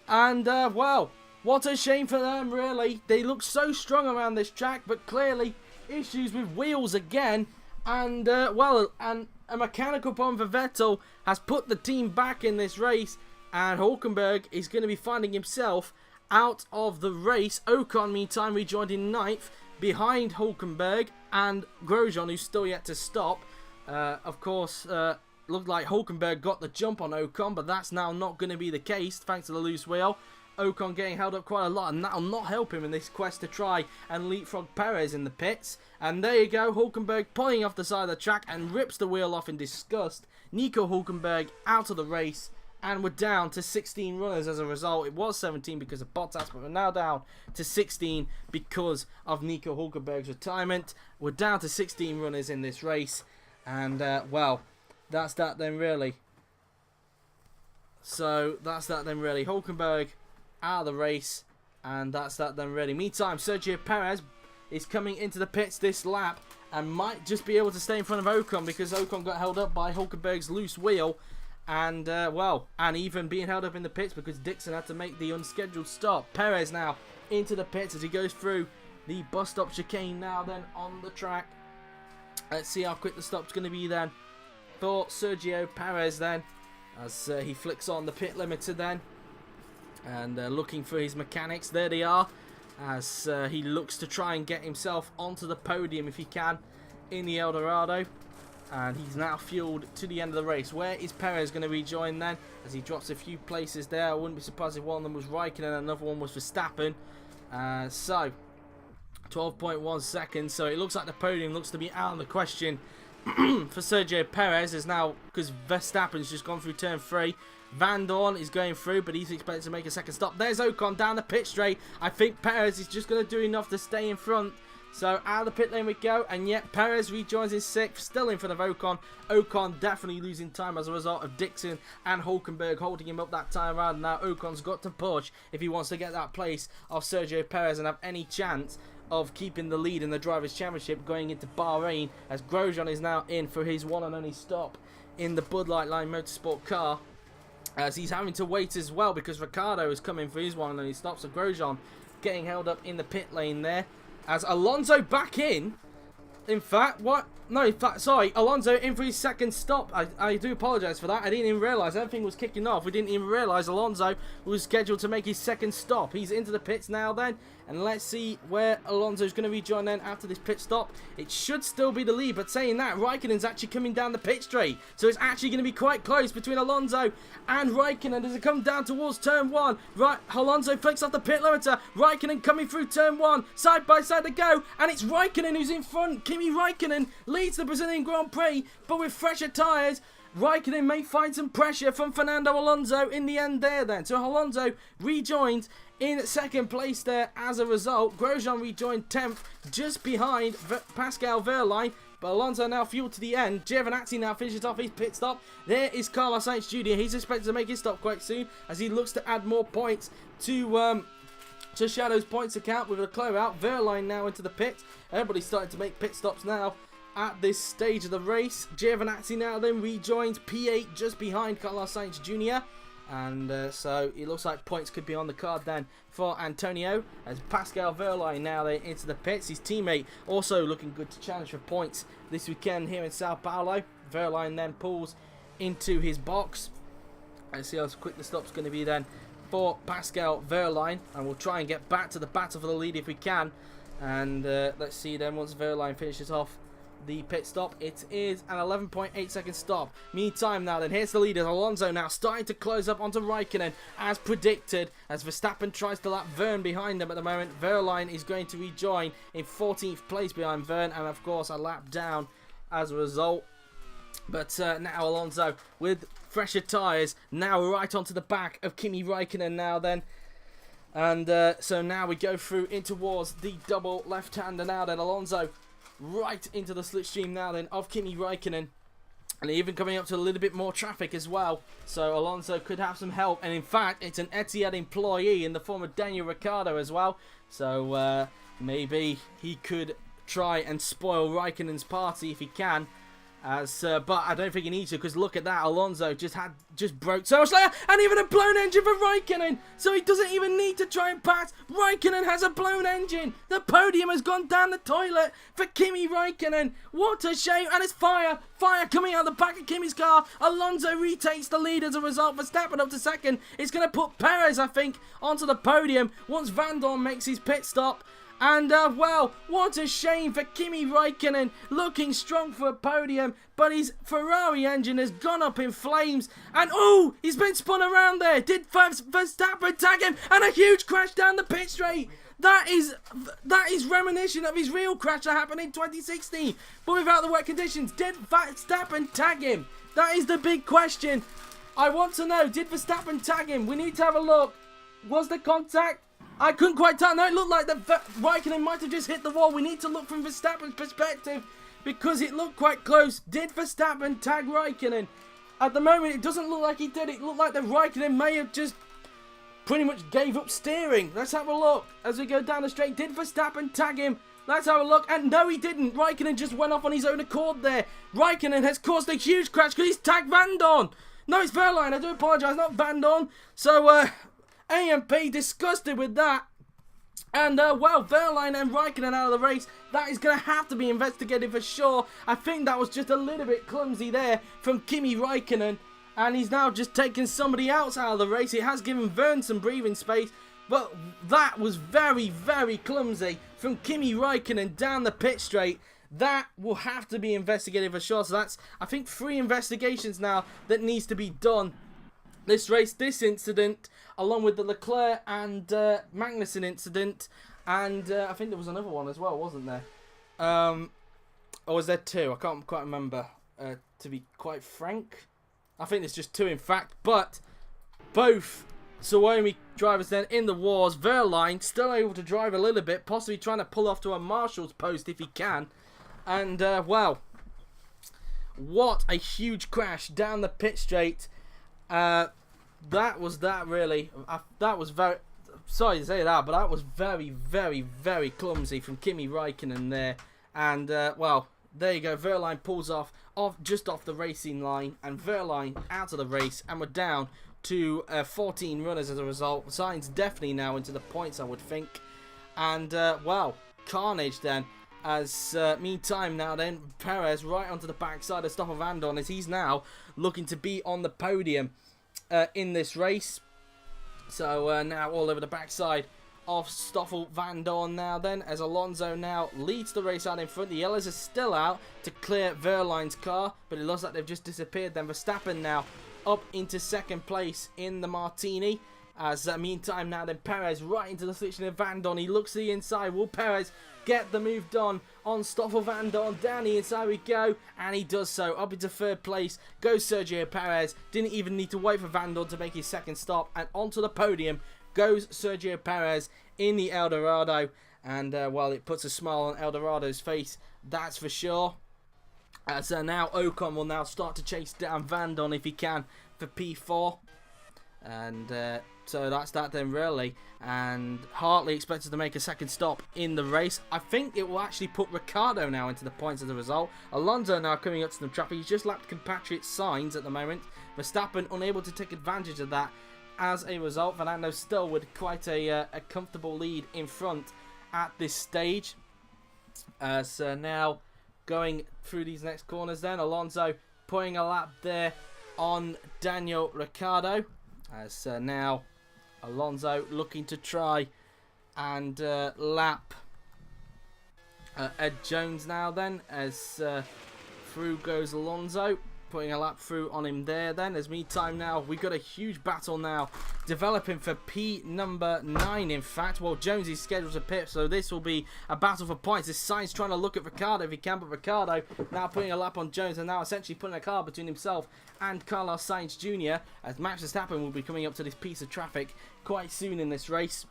A: And well, what a shame for them, really. They look so strong around this track, but clearly issues with wheels again. And well, and a mechanical problem for Vettel has put the team back in this race. And Hülkenberg is going to be finding himself out of the race. Ocon, meantime, rejoined in 9th behind Hülkenberg and Grosjean, who's still yet to stop. Of course, looked like Hülkenberg got the jump on Ocon, but that's now not going to be the case thanks to the loose wheel. Ocon getting held up quite a lot, and that'll not help him in this quest to try and leapfrog Pérez in the pits. And there you go, Hülkenberg pulling off the side of the track and rips the wheel off in disgust. Nico Hülkenberg out of the race. And we're down to 16 runners as a result. It was 17 because of Bottas, but we're now down to 16 because of Nico Hülkenberg's retirement. We're down to 16 runners in this race. And, well, that's that then, really. So, that's that then, really. Hülkenberg out of the race And that's that then ready. Meantime, Sergio Pérez is coming into the pits this lap and might just be able to stay in front of Ocon because Ocon got held up by Hülkenberg's loose wheel. And, and even being held up in the pits because Dixon had to make the unscheduled stop. Pérez now into the pits as he goes through the bus stop chicane now then on the track. Let's see how quick the stop's going to be then for Sergio Pérez then as he flicks on the pit limiter then. And looking for his mechanics. There they are as he looks to try and get himself onto the podium if he can in the El Dorado. And he's now fueled to the end of the race. Where is Pérez going to rejoin then? As he drops a few places there. I wouldn't be surprised if one of them was Räikkönen and another one was Verstappen. So, 12.1 seconds. So it looks like the podium looks to be out of the question for Sergio Pérez. Is now, because Verstappen's just gone through turn 3. Vandoorne is going through, but he's expected to make a second stop. There's Ocon down the pit straight. I think Pérez is just going to do enough to stay in front. So out of the pit lane we go, and yet Pérez rejoins in 6th, still in front of Ocon. Ocon definitely losing time as a result of Dixon and Hülkenberg holding him up that time around. Now Ocon's got to push if he wants to get that place of Sergio Pérez and have any chance of keeping the lead in the Drivers' Championship going into Bahrain, as Grosjean is now in for his one and only stop in the Bud Light Line Motorsport car. As he's having to wait as well because Ricciardo is coming for his one and only stop. So Grosjean getting held up in the pit lane there. As Alonso back in. In fact, what? No, in fact, sorry. Alonso in for his second stop. I do apologise for that. I didn't even realise everything was kicking off. We didn't even realise Alonso was scheduled to make his second stop. He's into the pits now then. And let's see where Alonso's going to rejoin then after this pit stop. It should still be the lead, but saying that, Räikkönen's actually coming down the pit straight. So it's actually going to be quite close between Alonso and Räikkönen as it comes down towards turn 1. Right, Alonso flicks off the pit limiter. Räikkönen coming through turn 1. Side by side to go. And it's Räikkönen who's in front. Kimi Räikkönen leads the Brazilian Grand Prix, but with fresher tyres. Räikkönen may find some pressure from Fernando Alonso in the end there then. So Alonso rejoined in second place there as a result. Grosjean rejoined 10th just behind Pascal Wehrlein. But Alonso now fueled to the end. Giovinazzi now finishes off his pit stop. There is Carlos Sainz Jr. He's expected to make his stop quite soon as he looks to add more points to Shadow's points account with Leclerc out. Wehrlein now into the pit. Everybody's starting to make pit stops now at this stage of the race. Giovinazzi now then rejoins P8 just behind Carlos Sainz Jr. And so it looks like points could be on the card then for Antonio, as Pascal Wehrlein now then into the pits. His teammate also looking good to challenge for points this weekend here in Sao Paulo. Wehrlein then pulls into his box. Let's see how quick the stop's going to be then for Pascal Wehrlein, and we'll try and get back to the battle for the lead if we can. And let's see then once Wehrlein finishes off the pit stop. It is an 11.8 second stop. Meantime now then, here's the leaders. Alonso now starting to close up onto Räikkönen as predicted, as Verstappen tries to lap Vergne behind them at the moment. Wehrlein is going to rejoin in 14th place behind Vergne, and of course a lap down as a result. But now Alonso with fresher tyres now right onto the back of Kimi Räikkönen now then. And so now we go through in towards the double left-hander now then. Alonso right into the slipstream now then of Kimi Räikkönen, and even coming up to a little bit more traffic as well, so Alonso could have some help. And in fact it's an Etihad employee in the form of Daniel Ricciardo as well, so maybe he could try and spoil Räikkönen's party if he can. But I don't think he needs to, because look at that, Alonso just broke so much later, and even a blown engine for Räikkönen, so he doesn't even need to try and pass. Räikkönen has a blown engine. The podium has gone down the toilet for Kimi Räikkönen. What a shame. And it's fire coming out the back of Kimi's car. Alonso retakes the lead as a result. Verstappen up to second. It's going to put Pérez, I think, onto the podium once Vandoorne makes his pit stop. And, well, what a shame for Kimi Räikkönen, looking strong for a podium, but his Ferrari engine has gone up in flames. And, oh, he's been spun around there. Did Verstappen tag him? And a huge crash down the pit straight. That is reminiscent of his real crash that happened in 2016, but without the wet conditions. Did Verstappen tag him? That is the big question. I want to know, did Verstappen tag him? We need to have a look. Was the contact? I couldn't quite tell. No, it looked like the Räikkönen might have just hit the wall. We need to look from Verstappen's perspective because it looked quite close. Did Verstappen tag Räikkönen? At the moment, it doesn't look like he did. It looked like the Räikkönen may have just pretty much gave up steering. Let's have a look as we go down the straight. Did Verstappen tag him? Let's have a look. And no, he didn't. Räikkönen just went off on his own accord there. Räikkönen has caused a huge crash because he's tagged Vandoorne. No, it's Wehrlein. I do apologise, not Vandoorne. So, AMP disgusted with that. And, well, Wehrlein and Räikkönen out of the race. That is going to have to be investigated for sure. I think that was just a little bit clumsy there from Kimi Räikkönen. And he's now just taken somebody else out of the race. It has given Vergne some breathing space. But that was very, very clumsy from Kimi Räikkönen down the pit straight. That will have to be investigated for sure. So that's, I think, 3 investigations now that needs to be done. This race, this incident, along with the Leclerc and Magnussen incident. And I think there was another one as well, wasn't there? Or was there 2? I can't quite remember, to be quite frank. I think there's just 2 in fact. But both Suomi drivers then in the wars. Wehrlein still able to drive a little bit, possibly trying to pull off to a marshal's post if he can. And, well, what a huge crash down the pit straight. That was that really. That was very, sorry to say that, but that was very, very, very clumsy from Kimi Räikkönen there. And, well, there you go. Wehrlein pulls off just off the racing line, and Wehrlein out of the race, and we're down to 14 runners as a result. Sainz definitely now into the points, I would think. And, well, carnage then. As meantime now then, Pérez right onto the backside of Stoffel Vandoorne as he's now looking to be on the podium in this race. So now all over the backside of Stoffel Vandoorne now then, as Alonso now leads the race out in front. The yellows are still out to clear Wehrlein's car, but it looks like they've just disappeared. Then Verstappen now up into second place in the Martini. As meantime now then, Pérez right into the section of Vandoorne. He looks to the inside. Will Pérez get the move done on Stoffel Vandoorne? Down the inside we go, and he does so. Up into third place goes Sergio Pérez. Didn't even need to wait for Vandoorne to make his second stop, and onto the podium goes Sergio Pérez in the Dorado. And well, it puts a smile on Eldorado's face, that's for sure. As now Ocon will now start to chase down Vandoorne if he can for P4. And so that's that then really. And Hartley expected to make a second stop in the race. I think it will actually put Ricciardo now into the points as a result. Alonso now coming up to the traffic. He's just lapped compatriot Sainz at the moment. Verstappen unable to take advantage of that. As a result, Fernando still with quite a comfortable lead in front at this stage. So now going through these next corners then, Alonso putting a lap there on Daniel Ricciardo. As now Alonso looking to try and lap Ed Jones now then, as through goes Alonso, putting a lap through on him there then. As meantime now we've got a huge battle now developing for P number 9 in fact. Well, Jones is scheduled to pit, so this will be a battle for points. This Sainz trying to look at Ricciardo if he can, but Ricciardo now putting a lap on Jones, and now essentially putting a car between himself and Carlos Sainz Jr. as Max Verstappen will be coming up to this piece of traffic quite soon in this race.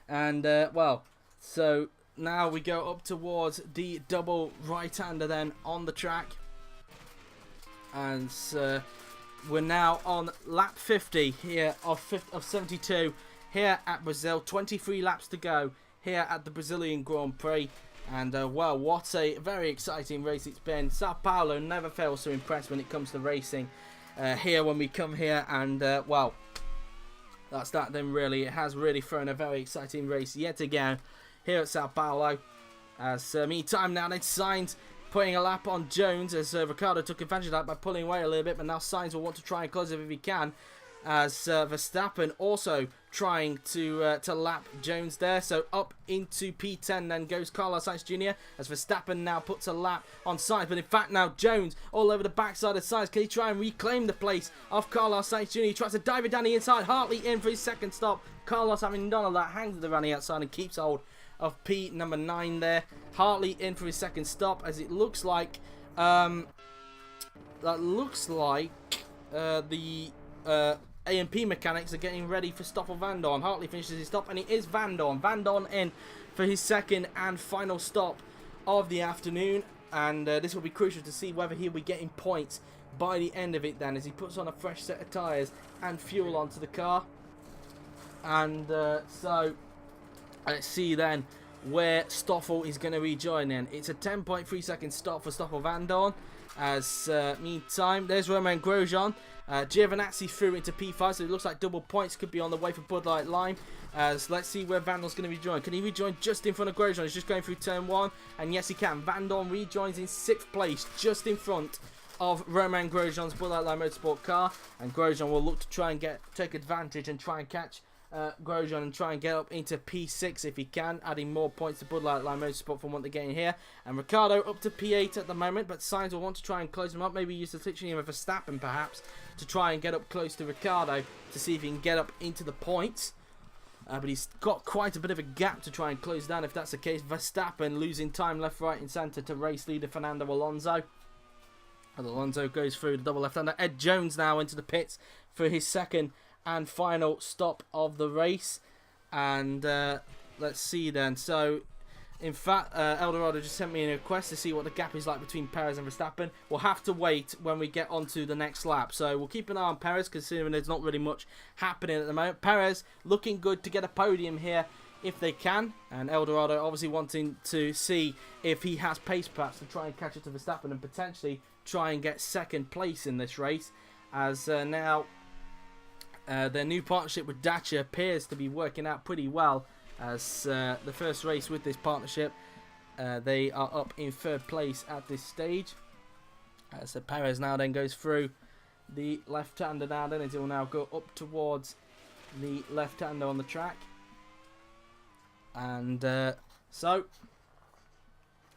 A: And well, so now we go up towards the double right-hander then on the track. And we're now on lap 50 here of 72 here at Brazil. 23 laps to go here at the Brazilian Grand Prix. And well, what a very exciting race it's been. Sao Paulo never fails to impress when it comes to racing here when we come here. And well, that's that then really. It has really thrown a very exciting race yet again here at Sao Paulo. As meantime now then, Sainz putting a lap on Jones, as Ricciardo took advantage of that by pulling away a little bit, but now Sainz will want to try and close it if he can, as Verstappen also trying to lap Jones there. So up into P10 then goes Carlos Sainz Jr. as Verstappen now puts a lap on Sainz, but in fact now Jones all over the backside of Sainz. Can he try and reclaim the place of Carlos Sainz Jr.? He tries to dive it down the inside. Hartley in for his second stop. Carlos, having none of that, hangs the running outside and keeps hold of P number 9 there. Hartley in for his second stop, as it looks like the AMP mechanics are getting ready for Stoffel Vandoorne. Hartley finishes his stop, and it is Vandoorne. Vandoorne in for his second and final stop of the afternoon, and this will be crucial to see whether he'll be getting points by the end of it then, as he puts on a fresh set of tyres and fuel onto the car. And so let's see then where Stoffel is going to rejoin in. It's a 10.3 second stop for Stoffel Vandoorne. As meantime, there's Romain Grosjean. Giovinazzi through into P5, so it looks like double points could be on the way for Bud Light Lime. As let's see where Vandoorne's going to rejoin. Can he rejoin just in front of Grosjean? He's just going through turn 1, and yes, he can. Vandoorne rejoins in 6th place, just in front of Romain Grosjean's Bud Light Lime Motorsport car, and Grosjean will look to try and take advantage and try and catch Grosjean and try and get up into P6 if he can, adding more points to Bud Light Lime Motorsport from what they're getting here. And Ricciardo up to P8 at the moment, but Sainz will want to try and close him up, maybe use the switching of Verstappen perhaps to try and get up close to Ricciardo to see if he can get up into the points. But he's got quite a bit of a gap to try and close down if that's the case. Verstappen losing time left, right and centre to race leader Fernando Alonso. And Alonso goes through the double left-hander. Ed Jones now into the pits for his second and final stop of the race. And let's see then. So, in fact, Dorado just sent me a request to see what the gap is like between Pérez and Verstappen. We'll have to wait when we get onto the next lap. So, we'll keep an eye on Pérez, considering there's not really much happening at the moment. Pérez looking good to get a podium here if they can. And Dorado obviously wanting to see if he has pace perhaps to try and catch up to Verstappen and potentially try and get second place in this race. As now their new partnership with Dacia appears to be working out pretty well. As the first race with this partnership, they are up in 3rd place at this stage. So Pérez now then goes through the left-hander now then, as he will now go up towards the left-hander on the track. And so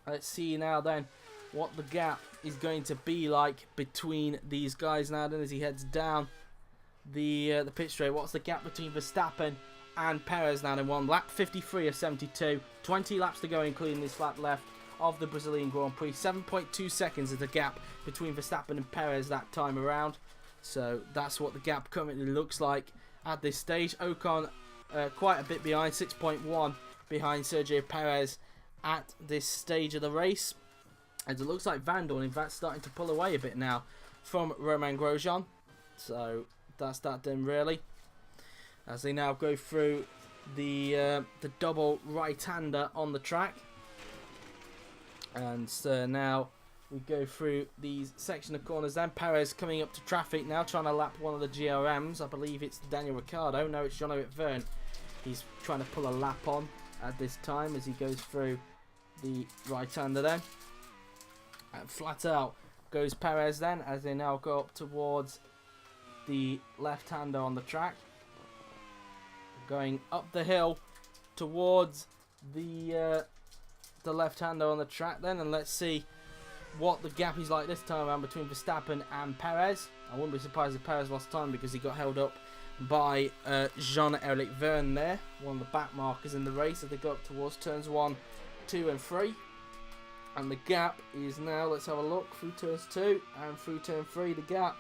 A: let's see now then what the gap is going to be like between these guys now then as he heads down the pit straight. What's the gap between Verstappen and Pérez now then? One lap 53 of 72, 20 laps to go including this lap left of the Brazilian Grand Prix. 7.2 seconds is the gap between Verstappen and Pérez that time around. So that's what the gap currently looks like at this stage. Ocon quite a bit behind, 6.1 behind Sergio Pérez at this stage of the race. And it looks like Vandoorne in fact starting to pull away a bit now from Romain Grosjean. So that's that then really. As they now go through the double right-hander on the track. And so now we go through these section of corners then. Pérez coming up to traffic now, trying to lap one of the GRMs. I believe it's Daniel Ricciardo. No, it's Jean-Éric Vergne. He's trying to pull a lap on at this time as he goes through the right-hander then. And flat out goes Pérez then as they now go up towards the left-hander on the track. Going up the hill towards the left-hander on the track then, and let's see what the gap is like this time around between Verstappen and Pérez. I wouldn't be surprised if Pérez lost time because he got held up by Jean-Éric Vergne there, one of the back markers in the race as they go up towards turns 1, 2 and 3. And the gap is now, let's have a look, through turns 2 and through turn 3, the gap,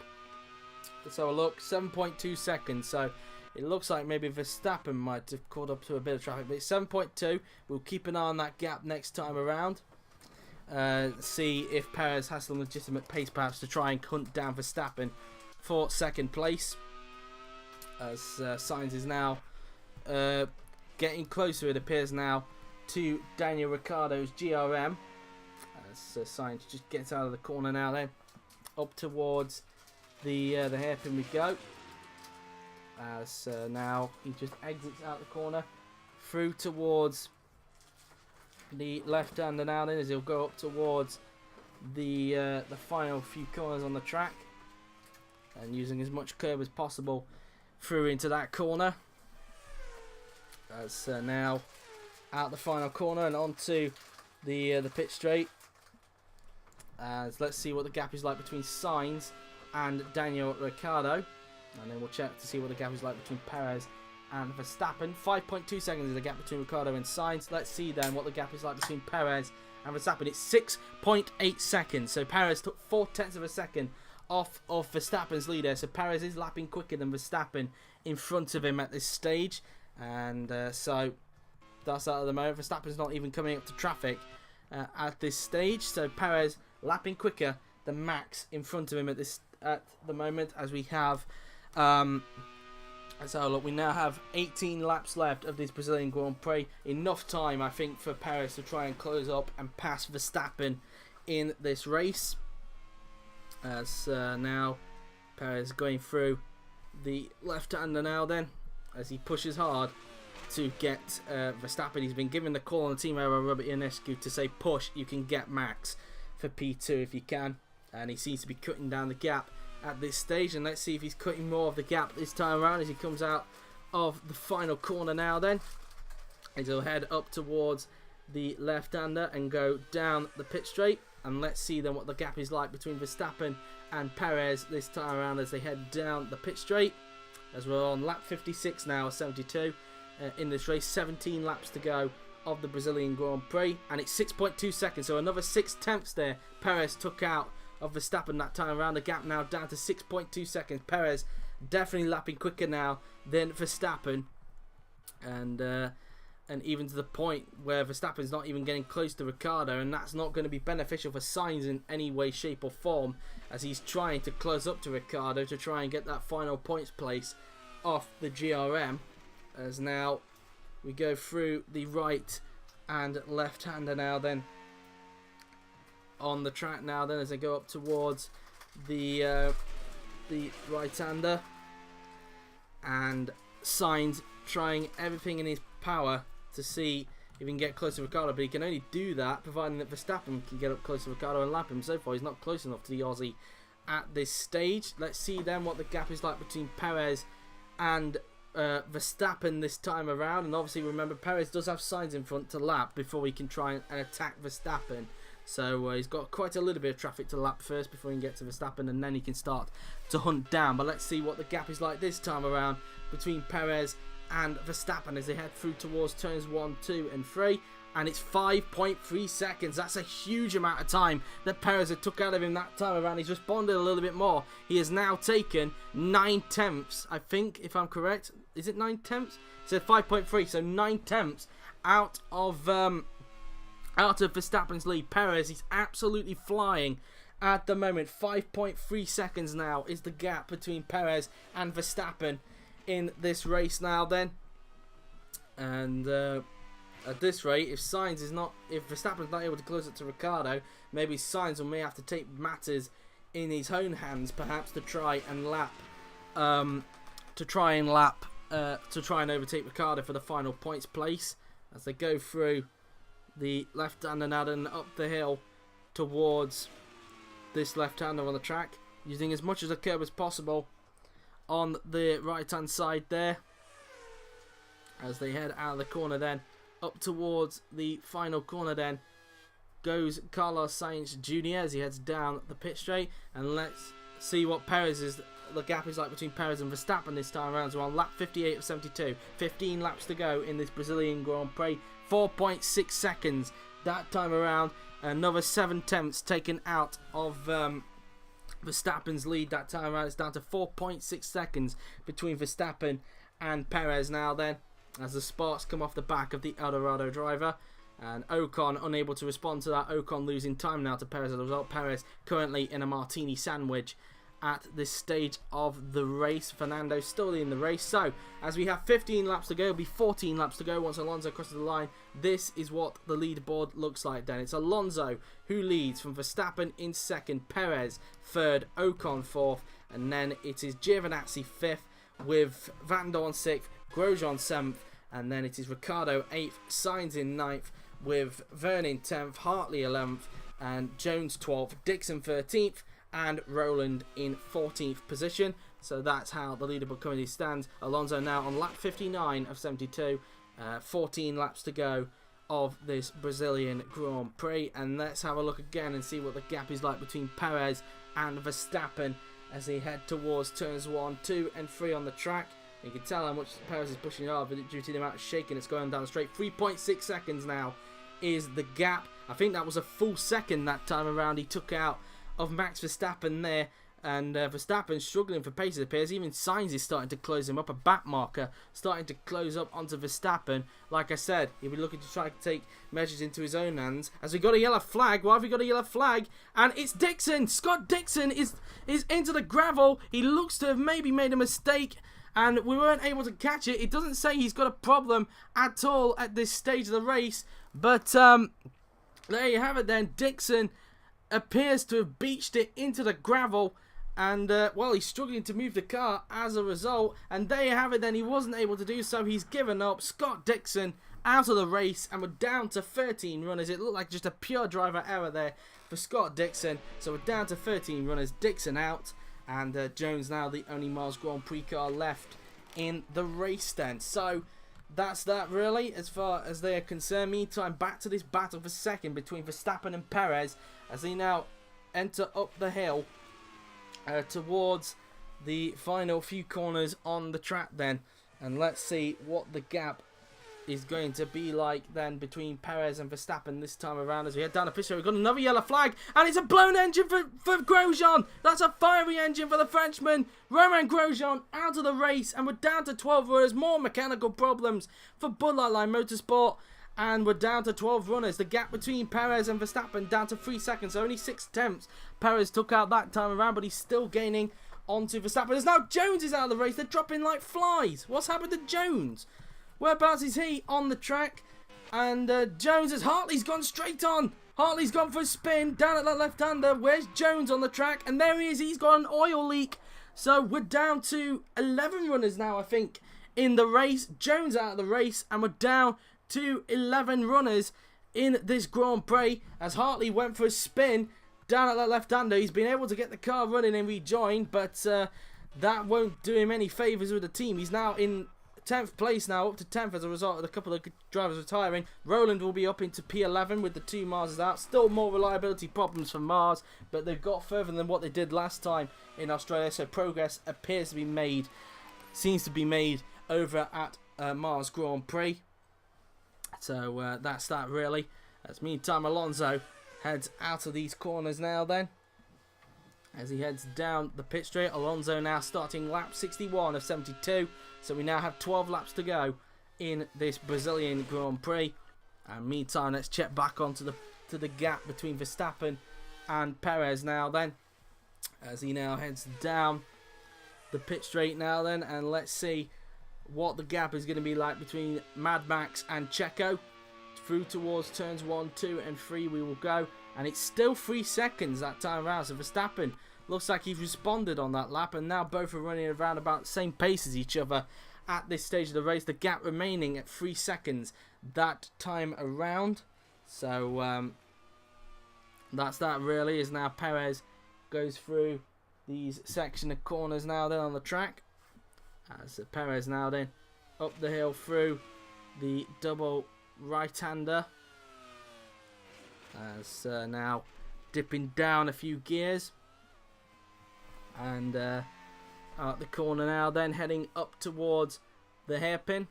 A: let's have a look, 7.2 seconds. So it looks like maybe Verstappen might have caught up to a bit of traffic, but it's 7.2. We'll keep an eye on that gap next time around. See if Pérez has some legitimate pace perhaps to try and hunt down Verstappen for second place. As Sainz is now getting closer, it appears now, to Daniel Ricciardo's GRM. As Sainz just gets out of the corner now then. Up towards the hairpin we go. As now he just exits out the corner through towards the left-hander now then, as he'll go up towards the final few corners on the track and using as much curb as possible through into that corner. As now out the final corner and onto the pit straight. As let's see what the gap is like between Sainz and Daniel Ricciardo. And then we'll check to see what the gap is like between Pérez and Verstappen. 5.2 seconds is the gap between Ricciardo and Sainz. Let's see then what the gap is like between Pérez and Verstappen. It's 6.8 seconds. So Pérez took 4/10 of a second off of Verstappen's leader. So Pérez is lapping quicker than Verstappen in front of him at this stage. And so that's out of the moment. Verstappen's not even coming up to traffic at this stage. So Pérez lapping quicker than Max in front of him at the moment, as we have So look, we now have 18 laps left of this Brazilian Grand Prix. Enough time, I think, for Pérez to try and close up and pass Verstappen in this race. As now Pérez going through the left-hander now then, as he pushes hard to get Verstappen. He's been given the call on the team error Robert Ionescu to say push, you can get Max for P2 if you can. And he seems to be cutting down the gap at this stage, and let's see if he's cutting more of the gap this time around as he comes out of the final corner now then. He'll head up towards the left-hander and go down the pit straight, and let's see then what the gap is like between Verstappen and Pérez this time around as they head down the pit straight, as we're on lap 56 now, 72 in this race. 17 laps to go of the Brazilian Grand Prix, and it's 6.2 seconds, so another 6/10 there Pérez took out of Verstappen that time around. The gap now down to 6.2 seconds. Pérez definitely lapping quicker now than Verstappen, and even to the point where Verstappen's not even getting close to Ricciardo, and that's not going to be beneficial for Sainz in any way, shape or form, as he's trying to close up to Ricciardo to try and get that final points place off the GRM. As now we go through the right and left-hander now then on the track now then, as they go up towards the right-hander, and Sainz trying everything in his power to see if he can get close to Ricciardo, but he can only do that providing that Verstappen can get up close to Ricciardo and lap him. So far he's not close enough to the Aussie at this stage. Let's see then what the gap is like between Pérez and Verstappen this time around, and obviously remember Pérez does have Sainz in front to lap before he can try and attack Verstappen. So he's got quite a little bit of traffic to lap first before he can get to Verstappen, and then he can start to hunt down. But let's see what the gap is like this time around between Pérez and Verstappen as they head through towards turns 1, 2 and 3. And it's 5.3 seconds. That's a huge amount of time that Pérez had took out of him that time around. He's responded a little bit more. He has now taken 9/10, I think, if I'm correct. Is it 9/10? It said 5.3, so 9/10 out of Verstappen's lead. Pérez is absolutely flying at the moment. 5.3 seconds now is the gap between Pérez and Verstappen in this race now then. And at this rate, if Verstappen's not able to close it to Ricciardo, maybe Sainz may have to take matters in his own hands, perhaps to try and overtake Ricciardo for the final points place as they go through the left-hander now and up the hill towards this left-hander on the track, using as much of the curb as possible on the right-hand side there as they head out of the corner then. Up towards the final corner then goes Carlos Sainz Jr. as he heads down the pit straight, and let's see what the gap is like between Pérez and Verstappen this time around. So on lap 58 of 72, 15 laps to go in this Brazilian Grand Prix, 4.6 seconds that time around. Another 7/10 taken out of Verstappen's lead that time around. It's down to 4.6 seconds between Verstappen and Pérez now then, as the sparks come off the back of the Dorado driver, and Ocon unable to respond to that. Ocon losing time now to Pérez as a result. Pérez currently in a Martini sandwich at this stage of the race. Fernando still in the race. So as we have 15 laps to go, it'll be 14 laps to go once Alonso crosses the line. This is what the leaderboard looks like then. It's Alonso who leads, from Verstappen in second, Pérez third, Ocon fourth, and then it is Giovinazzi fifth, with Vandoorne sixth, Grosjean seventh, and then it is Ricciardo 8th, Sainz in 9th, with Vergne in 10th, Hartley 11th, and Jones 12th, Dixon 13th, and Rowland in 14th position. So that's how the leaderboard currently stands. Alonso now on lap 59 of 72, 14 laps to go of this Brazilian Grand Prix. And let's have a look again and see what the gap is like between Pérez and Verstappen as they head towards turns 1, 2 and 3 on the track. You can tell how much Pérez is pushing hard due to the amount of shaking that's going down the straight. 3.6 seconds now is the gap. I think that was a full second that time around he took out of Max Verstappen there. And Verstappen struggling for pace, it appears. Even Sainz is starting to close him up. A back marker starting to close up onto Verstappen. Like I said, he'll be looking to try to take measures into his own hands. As we got a yellow flag. Why have we got a yellow flag? And it's Dixon. Scott Dixon is into the gravel. He looks to have maybe made a mistake and we weren't able to catch it. It doesn't say he's got a problem at all at this stage of the race, but there you have it then. Dixon appears to have beached it into the gravel, and well, he's struggling to move the car as a result, and there you have it then. He wasn't able to do so. He's given up. Scott Dixon out of the race, and we're down to 13 runners. It looked like just a pure driver error there for Scott Dixon, so we're down to 13 runners. Dixon out, and Jones now the only Mars Grand Prix car left in the race then. So that's that really as far as they are concerned. Meantime, back to this battle for second between Verstappen and Pérez as they now enter up the hill towards the final few corners on the track then. And let's see what the gap is going to be like then between Pérez and Verstappen this time around as we head down the pit. We've got another yellow flag, and it's a blown engine for Grosjean. That's a fiery engine for the Frenchman. Romain Grosjean out of the race, and we're down to 12 runners. More mechanical problems for Bud Light Line Motorsport, and we're down to 12 runners. The gap between Pérez and Verstappen down to 3 seconds, so only 6 attempts Pérez took out that time around, but he's still gaining onto Verstappen. As now Jones is out of the race. They're dropping like flies. What's happened to Jones? Whereabouts is he on the track? And Jones, as Hartley's gone straight on. Hartley's gone for a spin down at that left-hander. Where's Jones on the track? And there he is. He's got an oil leak. So we're down to 11 runners now, I think, in the race. Jones out of the race, and we're down to 11 runners in this Grand Prix as Hartley went for a spin down at that left-hander. He's been able to get the car running and rejoin, but that won't do him any favours with the team. He's now in 10th place now, up to 10th as a result of a couple of drivers retiring. Roland will be up into P11 with the 2 Marses out. Still more reliability problems for Mars, but they've got further than what they did last time in Australia, so progress appears to be made, seems to be made over at Mars Grand Prix. So that's that really. As meantime, Alonso heads out of these corners now then. As he heads down the pit straight, Alonso now starting lap 61 of 72. So we now have 12 laps to go in this Brazilian Grand Prix. And meantime, let's check back onto the gap between Verstappen and Pérez now then. As he now heads down the pit straight now then. And let's see what the gap is going to be like between Mad Max and Checo. Through towards turns 1, 2 and 3 we will go. And it's still 3 seconds that time around. So Verstappen looks like he's responded on that lap. And now both are running around about the same pace as each other at this stage of the race. The gap remaining at 3 seconds that time around. So that's that really. As now Pérez goes through these section of corners now then on the track. As Pérez now then up the hill through the double right-hander. As now dipping down a few gears. And out the corner now then heading up towards the hairpin.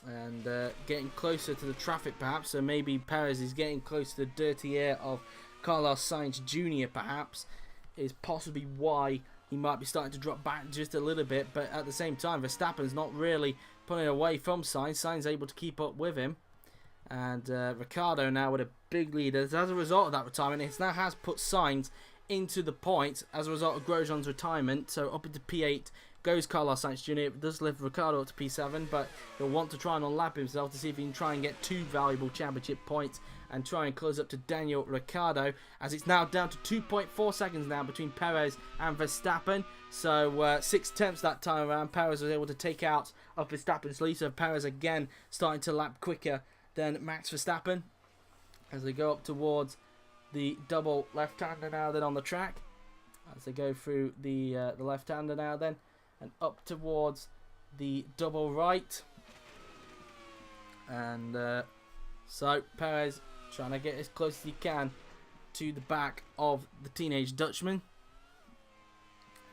A: And getting closer to the traffic perhaps. So maybe Pérez is getting close to the dirty air of Carlos Sainz Jr. perhaps. Is possibly why he might be starting to drop back just a little bit. But at the same time, Verstappen's not really pulling away from Sainz. Sainz able to keep up with him. And Ricciardo now with a big lead. As a result of that retirement, it now has put Sainz into the points as a result of Grosjean's retirement. So up into P8 goes Carlos Sainz Jr. It does lift Ricciardo up to P7, but he'll want to try and unlap himself to see if he can try and get 2 valuable championship points and try and close up to Daniel Ricciardo, as it's now down to 2.4 seconds now between Pérez and Verstappen. So 6 tenths that time around. Pérez was able to take out of Verstappen's lead, so Pérez again starting to lap quicker than Max Verstappen as they go up towards the double left-hander now then on the track. As they go through the left-hander now then and up towards the double right. And so Pérez trying to get as close as he can to the back of the teenage Dutchman.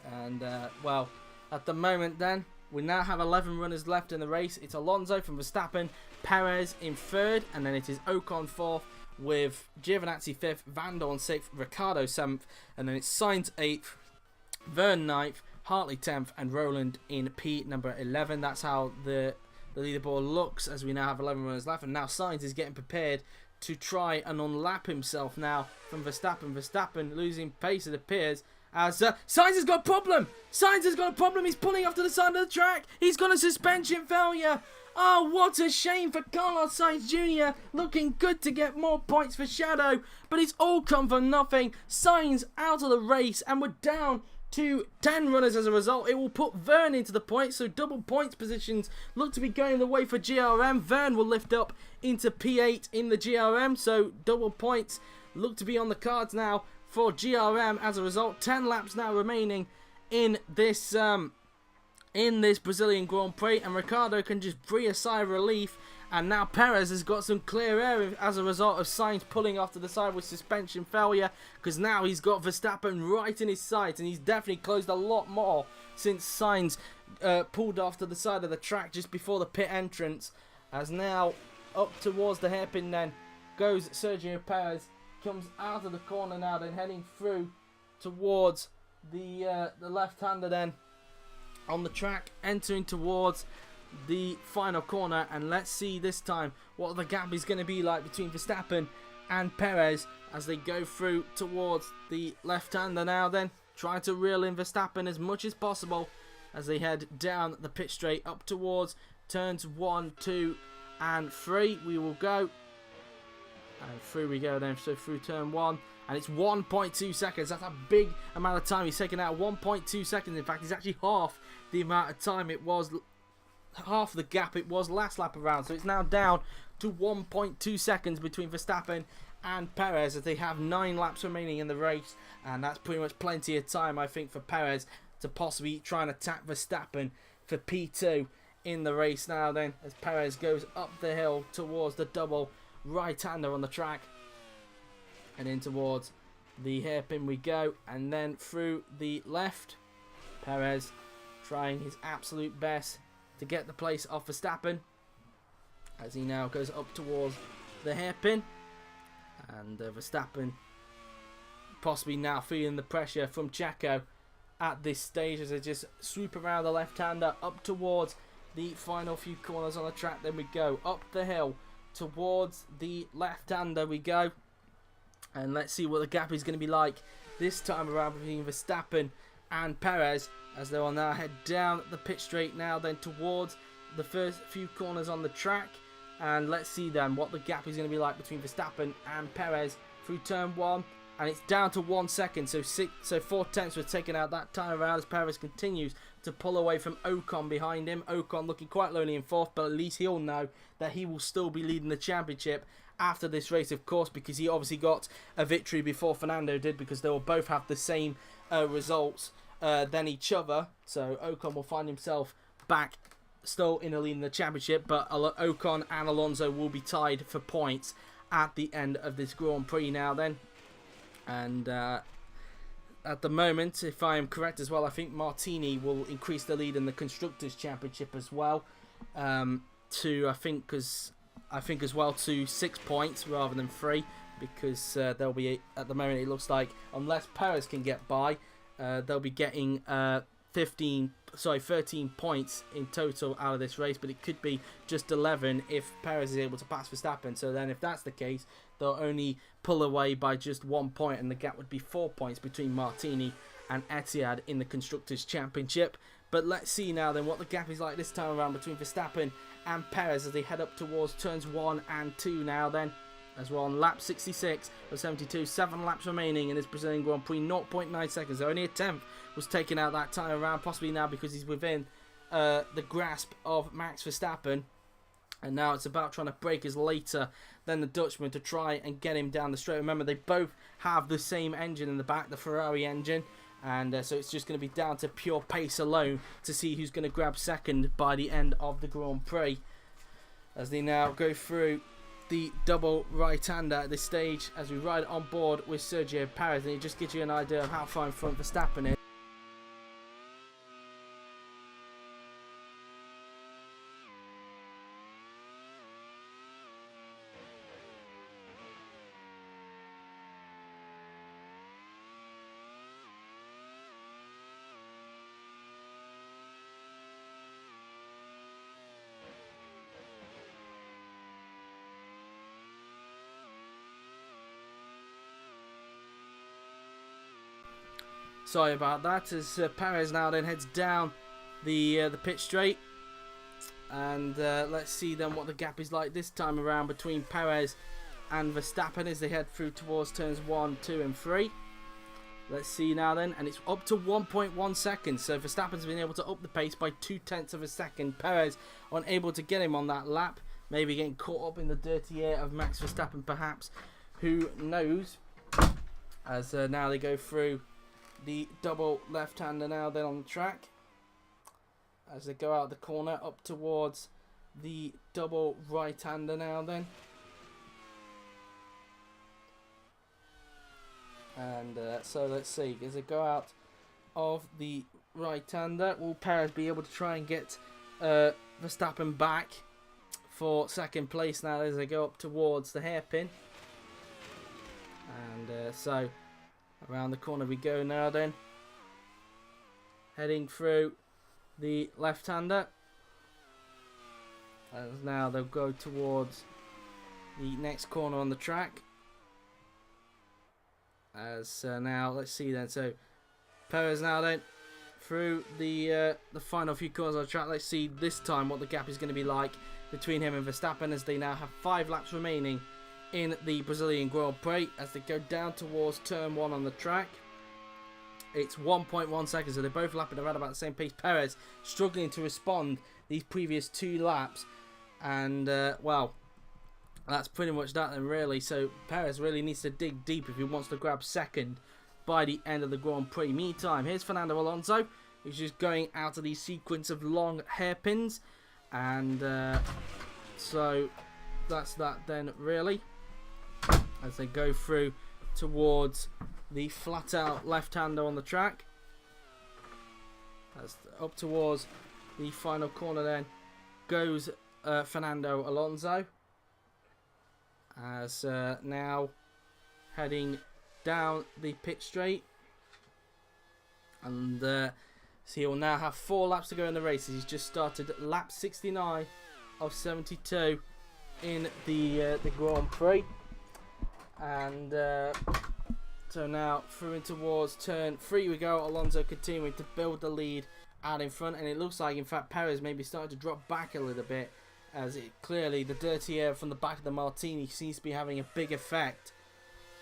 A: And well, at the moment then, we now have 11 runners left in the race. It's Alonso from Verstappen, Pérez in 3rd, and then it is Ocon 4th, with Giovinazzi 5th, Vandoorne 6th, Ricciardo 7th, and then it's Sainz 8th, Vergne 9th, Hartley 10th, and Roland in P number 11. That's how the leaderboard looks as we now have 11 runners left, and now Sainz is getting prepared to try and unlap himself now from Verstappen. Verstappen losing pace, it appears, as Sainz has got a problem. Sainz has got a problem. He's pulling off to the side of the track. He's got a suspension failure. Oh, what a shame for Carlos Sainz Jr. Looking good to get more points for Shadow, but it's all come for nothing. Sainz out of the race, and we're down to 10 runners as a result. It will put Vergne into the points, so double points positions look to be going the way for GRM. Vergne will lift up into P8 in the GRM, so double points look to be on the cards now for GRM as a result. 10 laps now remaining in this Brazilian Grand Prix, and Ricciardo can just breathe a sigh of relief. And now Pérez has got some clear air as a result of Sainz pulling off to the side with suspension failure, because now he's got Verstappen right in his sights, and he's definitely closed a lot more since Sainz pulled off to the side of the track just before the pit entrance. As now up towards the hairpin then goes Sergio Pérez, comes out of the corner now, then heading through towards the left-hander then on the track, entering towards the final corner. And let's see this time what the gap is going to be like between Verstappen and Pérez as they go through towards the left-hander now, then trying to reel in Verstappen as much as possible as they head down the pit straight up towards turns 1, 2 and 3. We will go, and through we go then, so through turn 1, and it's 1.2 seconds. That's a big amount of time he's taken out. 1.2 seconds. In fact, it's actually half the amount of time it was, half the gap it was last lap around. So it's now down to 1.2 seconds between Verstappen and Pérez as they have 9 laps remaining in the race, and that's pretty much plenty of time, I think, for Pérez to possibly try and attack Verstappen for P2 in the race now then, as Pérez goes up the hill towards the double right-hander on the track, and in towards the hairpin we go, and then through the left. Pérez trying his absolute best to get the place off Verstappen as he now goes up towards the hairpin, and Verstappen possibly now feeling the pressure from Checo at this stage as they just swoop around the left-hander up towards the final few corners on the track. Then we go up the hill towards the left-hander we go, and let's see what the gap is going to be like this time around between Verstappen and Pérez as they will now head down the pit straight now then towards the first few corners on the track. And let's see then what the gap is going to be like between Verstappen and Pérez through turn 1, and it's down to 1 second, so 4 tenths were taken out that time around as Pérez continues to pull away from Ocon behind him. Ocon looking quite lonely in 4th, but at least he'll know that he will still be leading the championship after this race, of course, because he obviously got a victory before Fernando did, because they will both have the same results than each other. So Ocon will find himself back still in the lead in the championship, but Ocon and Alonso will be tied for points at the end of this Grand Prix now then. And at the moment, if I am correct as well, I think Martini will increase the lead in the Constructors' Championship as well, to I think as well to 6 points rather than 3, because they'll be, at the moment it looks like, unless Pérez can get by, they'll be getting 13 points in total out of this race, but it could be just 11 if Pérez is able to pass Verstappen. So then if that's the case, they'll only pull away by just 1 point, and the gap would be 4 points between Martini and Etihad in the Constructors' Championship. But let's see now then what the gap is like this time around between Verstappen and Pérez as they head up towards turns 1 and 2 now then, as well on lap 66 of 72. 7 laps remaining in this Brazilian Grand Prix, 0.9 seconds. So only a 10th was taken out that time around, possibly now because he's within the grasp of Max Verstappen. And now it's about trying to break his later than the Dutchman to try and get him down the straight. Remember, they both have the same engine in the back, the Ferrari engine. And so it's just going to be down to pure pace alone to see who's going to grab second by the end of the Grand Prix, as they now go through the double right-hander at this stage as we ride on board with Sergio Pérez. And it just gives you an idea of how far in front Verstappen is. Sorry about that, as Pérez now then heads down the pit straight. And let's see then what the gap is like this time around between Pérez and Verstappen as they head through towards turns 1, 2 and 3. Let's see now then, and it's up to 1.1 seconds, so Verstappen's been able to up the pace by 0.2 of a second. Pérez unable to get him on that lap, maybe getting caught up in the dirty air of Max Verstappen perhaps, who knows, as now they go through the double left-hander now then on the track, as they go out the corner up towards the double right-hander now then. And so let's see, as they go out of the right-hander, will Pérez be able to try and get Verstappen back for second place now as they go up towards the hairpin? And so around the corner we go now then, heading through the left-hander, as now they'll go towards the next corner on the track. As now, let's see then. So Pérez now then through the final few corners on the track. Let's see this time what the gap is going to be like between him and Verstappen, as they now have 5 laps remaining in the Brazilian Grand Prix. As they go down towards turn 1 on the track, it's 1.1 seconds, so they're both lapping around about the same pace. Pérez struggling to respond these previous 2 laps, and well, that's pretty much that then really. So Pérez really needs to dig deep if he wants to grab second by the end of the Grand Prix. Meantime, here's Fernando Alonso, who's just going out of the sequence of long hairpins. And so that's that then really, as they go through towards the flat out left-hander on the track. That's up towards the final corner then goes Fernando Alonso. As now heading down the pit straight, and so he'll now have 4 laps to go in the race, as he's just started lap 69 of 72 in the Grand Prix. And so now through in towards turn 3 we go. Alonso continuing to build the lead out in front, and it looks like in fact Pérez may be starting to drop back a little bit, as it clearly the dirty air from the back of the Martini seems to be having a big effect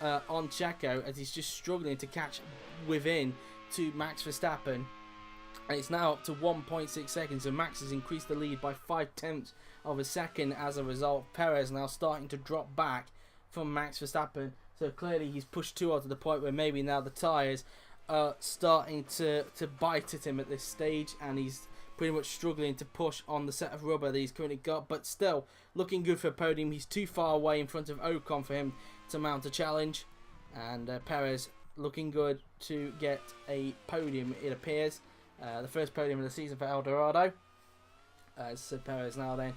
A: on Checo, as he's just struggling to catch within to Max Verstappen. And it's now up to 1.6 seconds, so Max has increased the lead by 0.5 of a second as a result. Pérez now starting to drop back from Max Verstappen, so clearly he's pushed too hard to the point where maybe now the tyres are starting to bite at him at this stage, and he's pretty much struggling to push on the set of rubber that he's currently got, but still looking good for a podium. He's too far away in front of Ocon for him to mount a challenge, and Pérez looking good to get a podium, it appears. The first podium of the season for El Dorado, as Pérez now then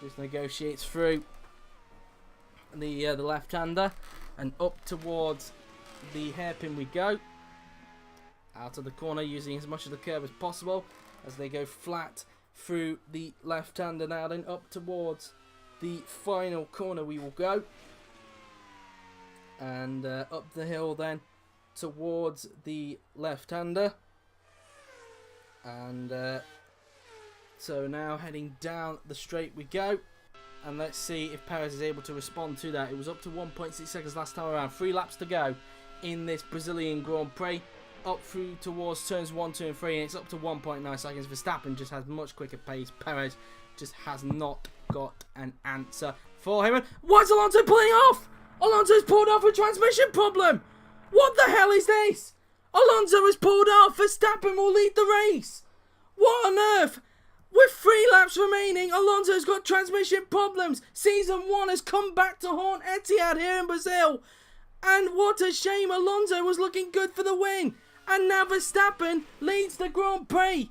A: just negotiates through the left-hander and up towards the hairpin we go, out of the corner using as much of the curve as possible, as they go flat through the left-hander now then up towards the final corner we will go, and up the hill then towards the left-hander. And so now heading down the straight we go, and let's see if Pérez is able to respond to that. It was up to 1.6 seconds last time around. 3 laps to go in this Brazilian Grand Prix, up through towards turns 1, 2 and 3, and it's up to 1.9 seconds. Verstappen just has much quicker pace. Pérez just has not got an answer for him. And why's Alonso pulling off? Alonso's pulled off a transmission problem. What the hell is this? Alonso has pulled off. Verstappen will lead the race. What on earth? With 3 laps remaining, Alonso's got transmission problems. Season 1 has come back to haunt Etihad here in Brazil. And what a shame. Alonso was looking good for the win, and now Verstappen leads the Grand Prix.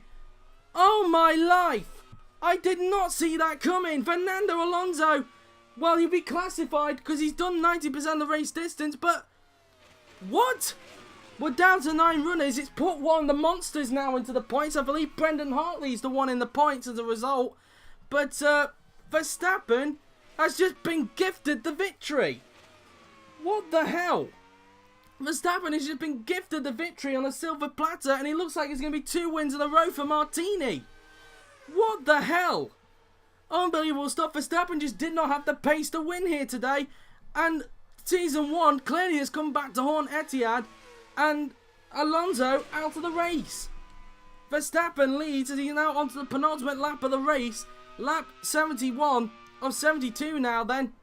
A: Oh my life. I did not see that coming. Fernando Alonso, well, he'll be classified because he's done 90% of the race distance, but what? We're down to 9 runners. It's put one of the monsters now into the points. I believe Brendon Hartley is the one in the points as a result. But Verstappen has just been gifted the victory. What the hell? Verstappen has just been gifted the victory on a silver platter, and it looks like it's going to be 2 wins in a row for Martini. What the hell? Unbelievable stuff. Verstappen just did not have the pace to win here today, and Season 1 clearly has come back to haunt Etihad, and Alonso out of the race. Verstappen leads as he's now onto the penultimate lap of the race, lap 71 of 72 now then.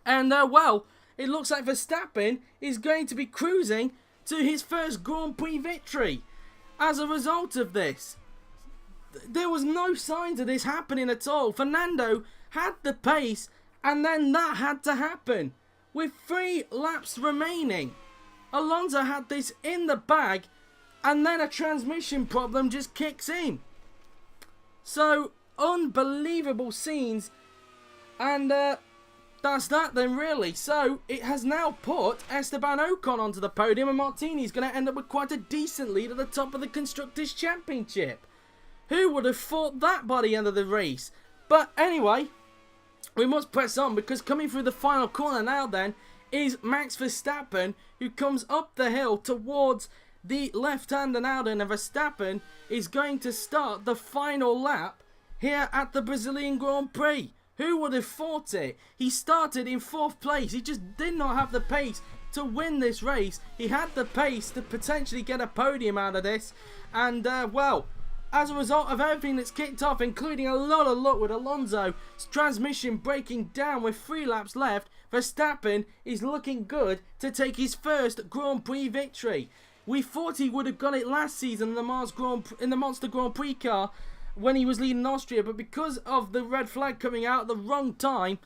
A: And well, it looks like Verstappen is going to be cruising to his first Grand Prix victory as a result of this. There was no signs of this happening at all. Fernando had the pace, and then that had to happen. With 3 laps remaining, Alonso had this in the bag, and then a transmission problem just kicks in. So, unbelievable scenes, and that's that then really. So, it has now put Esteban Ocon onto the podium, and Martini's going to end up with quite a decent lead at the top of the Constructors' Championship. Who would have thought that by the end of the race? But anyway, we must press on, because coming through the final corner now then is Max Verstappen, who comes up the hill towards the left-hander now then, and Verstappen is going to start the final lap here at the Brazilian Grand Prix. Who would have thought it? He started in 4th place. He just did not have the pace to win this race. He had the pace to potentially get a podium out of this, and well, as a result of everything that's kicked off, including a lot of luck with Alonso's transmission breaking down with 3 laps left, Verstappen is looking good to take his first Grand Prix victory. We thought he would have got it last season in the Monster Grand Prix car when he was leading Austria, but because of the red flag coming out at the wrong time,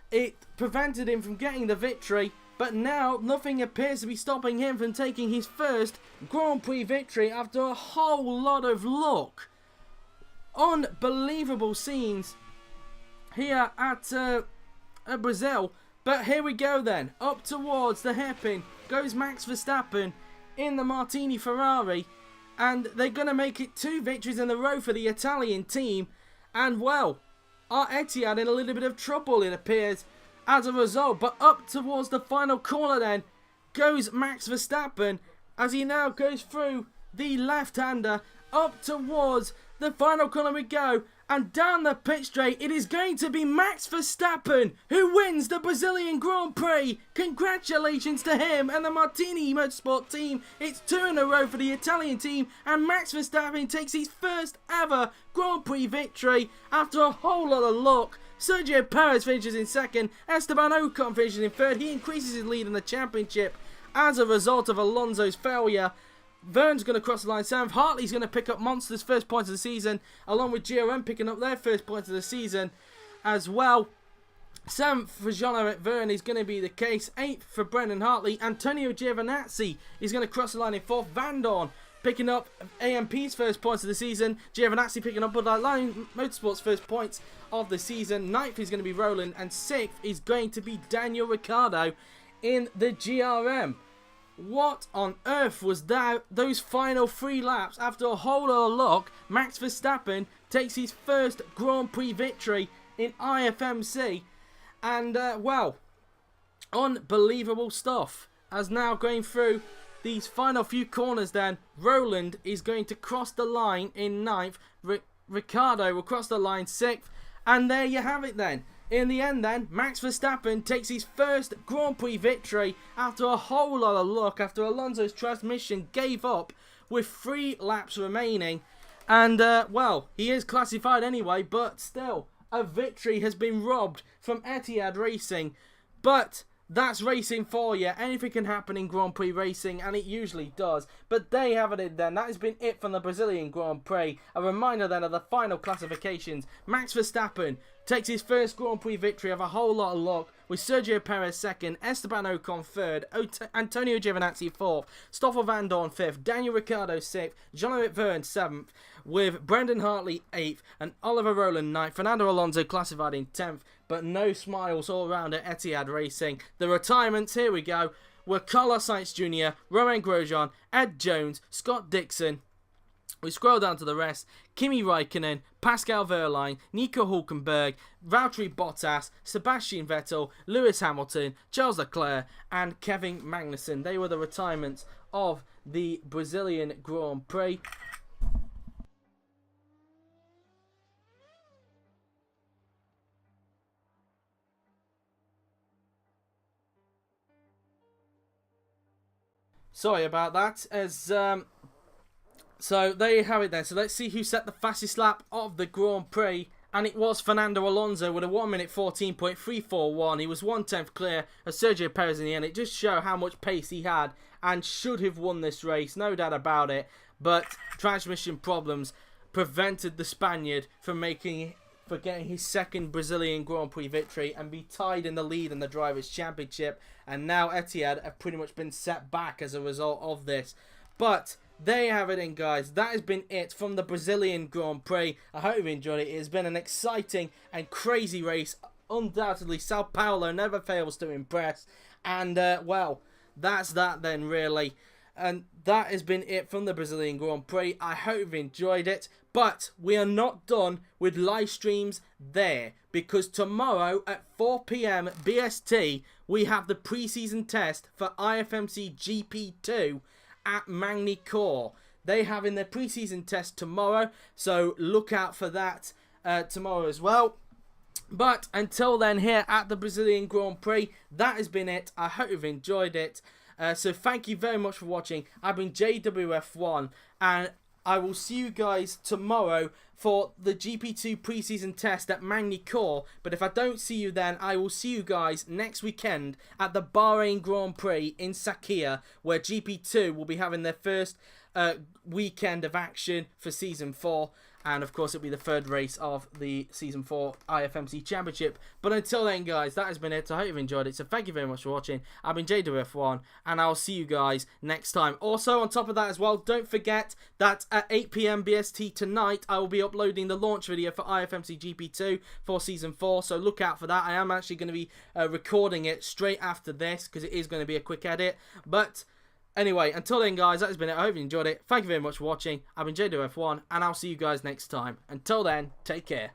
A: it prevented him from getting the victory. But now, nothing appears to be stopping him from taking his first Grand Prix victory after a whole lot of luck. Unbelievable scenes here at Brazil. But here we go then. Up towards the hairpin goes Max Verstappen in the Martini Ferrari. And they're going to make it 2 victories in a row for the Italian team. And well, our Etihad in a little bit of trouble, it appears, as a result. But up towards the final corner then goes Max Verstappen as he now goes through the left-hander. Up towards the final corner we go, and down the pit straight it is going to be Max Verstappen who wins the Brazilian Grand Prix. Congratulations to him and the Martini Motorsport team. It's 2 in a row for the Italian team, and Max Verstappen takes his first ever Grand Prix victory after a whole lot of luck. Sergio Pérez finishes in 2nd, Esteban Ocon finishes in 3rd. He increases his lead in the championship as a result of Alonso's failure. Vergne's going to cross the line 7th. Hartley's going to pick up Monster's first points of the season, along with GRM picking up their first points of the season as well. 7th for Jean-Éric Vergne is going to be the case. 8th for Brendon Hartley. Antonio Giovinazzi is going to cross the line in 4th. Vandoorne picking up AMP's first points of the season. Giovinazzi picking up Line Motorsport's first points of the season. 9th is going to be Wehrlein, and 6th is going to be Daniel Ricciardo in the GRM. What on earth was that? Those final 3 laps, after a whole lot of luck, Max Verstappen takes his first Grand Prix victory in IFMC. And, well, unbelievable stuff. As now going through these final few corners then, Roland is going to cross the line in 9th. Ricciardo will cross the line 6th. And there you have it then. In the end then, Max Verstappen takes his first Grand Prix victory after a whole lot of luck, after Alonso's transmission gave up with 3 laps remaining. And, well, he is classified anyway, but still, a victory has been robbed from Etihad Racing. But that's racing for you. Anything can happen in Grand Prix racing, and it usually does. But there you have it then. That has been it from the Brazilian Grand Prix. A reminder then of the final classifications. Max Verstappen takes his first Grand Prix victory of a whole lot of luck, with Sergio Pérez 2nd, Esteban Ocon 3rd, Antonio Giovinazzi 4th, Stoffel Vandoorne 5th, Daniel Ricciardo 6th, Jean-Éric Vergne 7th, with Brendon Hartley 8th, and Oliver Rowland 9th. Fernando Alonso classified in 10th, but no smiles all around at Etihad Racing. The retirements, here we go, were Carlos Sainz Jr., Romain Grosjean, Ed Jones, Scott Dixon, We scroll down to the rest. Kimi Räikkönen, Pascal Wehrlein, Nico Hülkenberg, Valtteri Bottas, Sebastian Vettel, Lewis Hamilton, Charles Leclerc, and Kevin Magnussen. They were the retirements of the Brazilian Grand Prix. Sorry about that. So there you have it then. So let's see who set the fastest lap of the Grand Prix. And it was Fernando Alonso with a 1 minute 14.341. He was 1/10 clear of Sergio Pérez in the end. It just shows how much pace he had and should have won this race, no doubt about it. But transmission problems prevented the Spaniard from getting his second Brazilian Grand Prix victory and be tied in the lead in the Drivers' Championship. And now Etihad have pretty much been set back as a result of this. But there you have it then, guys. That has been it from the Brazilian Grand Prix. I hope you enjoyed it. It has been an exciting and crazy race. Undoubtedly, Sao Paulo never fails to impress. And, well, that's that then, really. And that has been it from the Brazilian Grand Prix. I hope you've enjoyed it. But we are not done with live streams there, because tomorrow at 4 PM BST, we have the pre-season test for IFMC GP2 at Magny-Cours. They have in their pre-season test tomorrow, so look out for that tomorrow as well. But until then, here at the Brazilian Grand Prix, that has been it. I hope you've enjoyed it. So thank you very much for watching. I've been JWF1, and I will see you guys tomorrow for the GP2 preseason test at Magny-Cours. But if I don't see you then, I will see you guys next weekend at the Bahrain Grand Prix in Sakhir, where GP2 will be having their first weekend of action for Season 4. And of course, it'll be the third race of the Season 4 IFMC Championship. But until then, guys, that has been it. I hope you've enjoyed it. So thank you very much for watching. I've been JWF1, and I'll see you guys next time. Also, on top of that as well, don't forget that at 8 PM BST tonight, I will be uploading the launch video for IFMC GP2 for Season 4. So look out for that. I am actually going to be recording it straight after this, because it is going to be a quick edit. But anyway, until then, guys, that has been it. I hope you enjoyed it. Thank you very much for watching. I've been JWF1, and I'll see you guys next time. Until then, take care.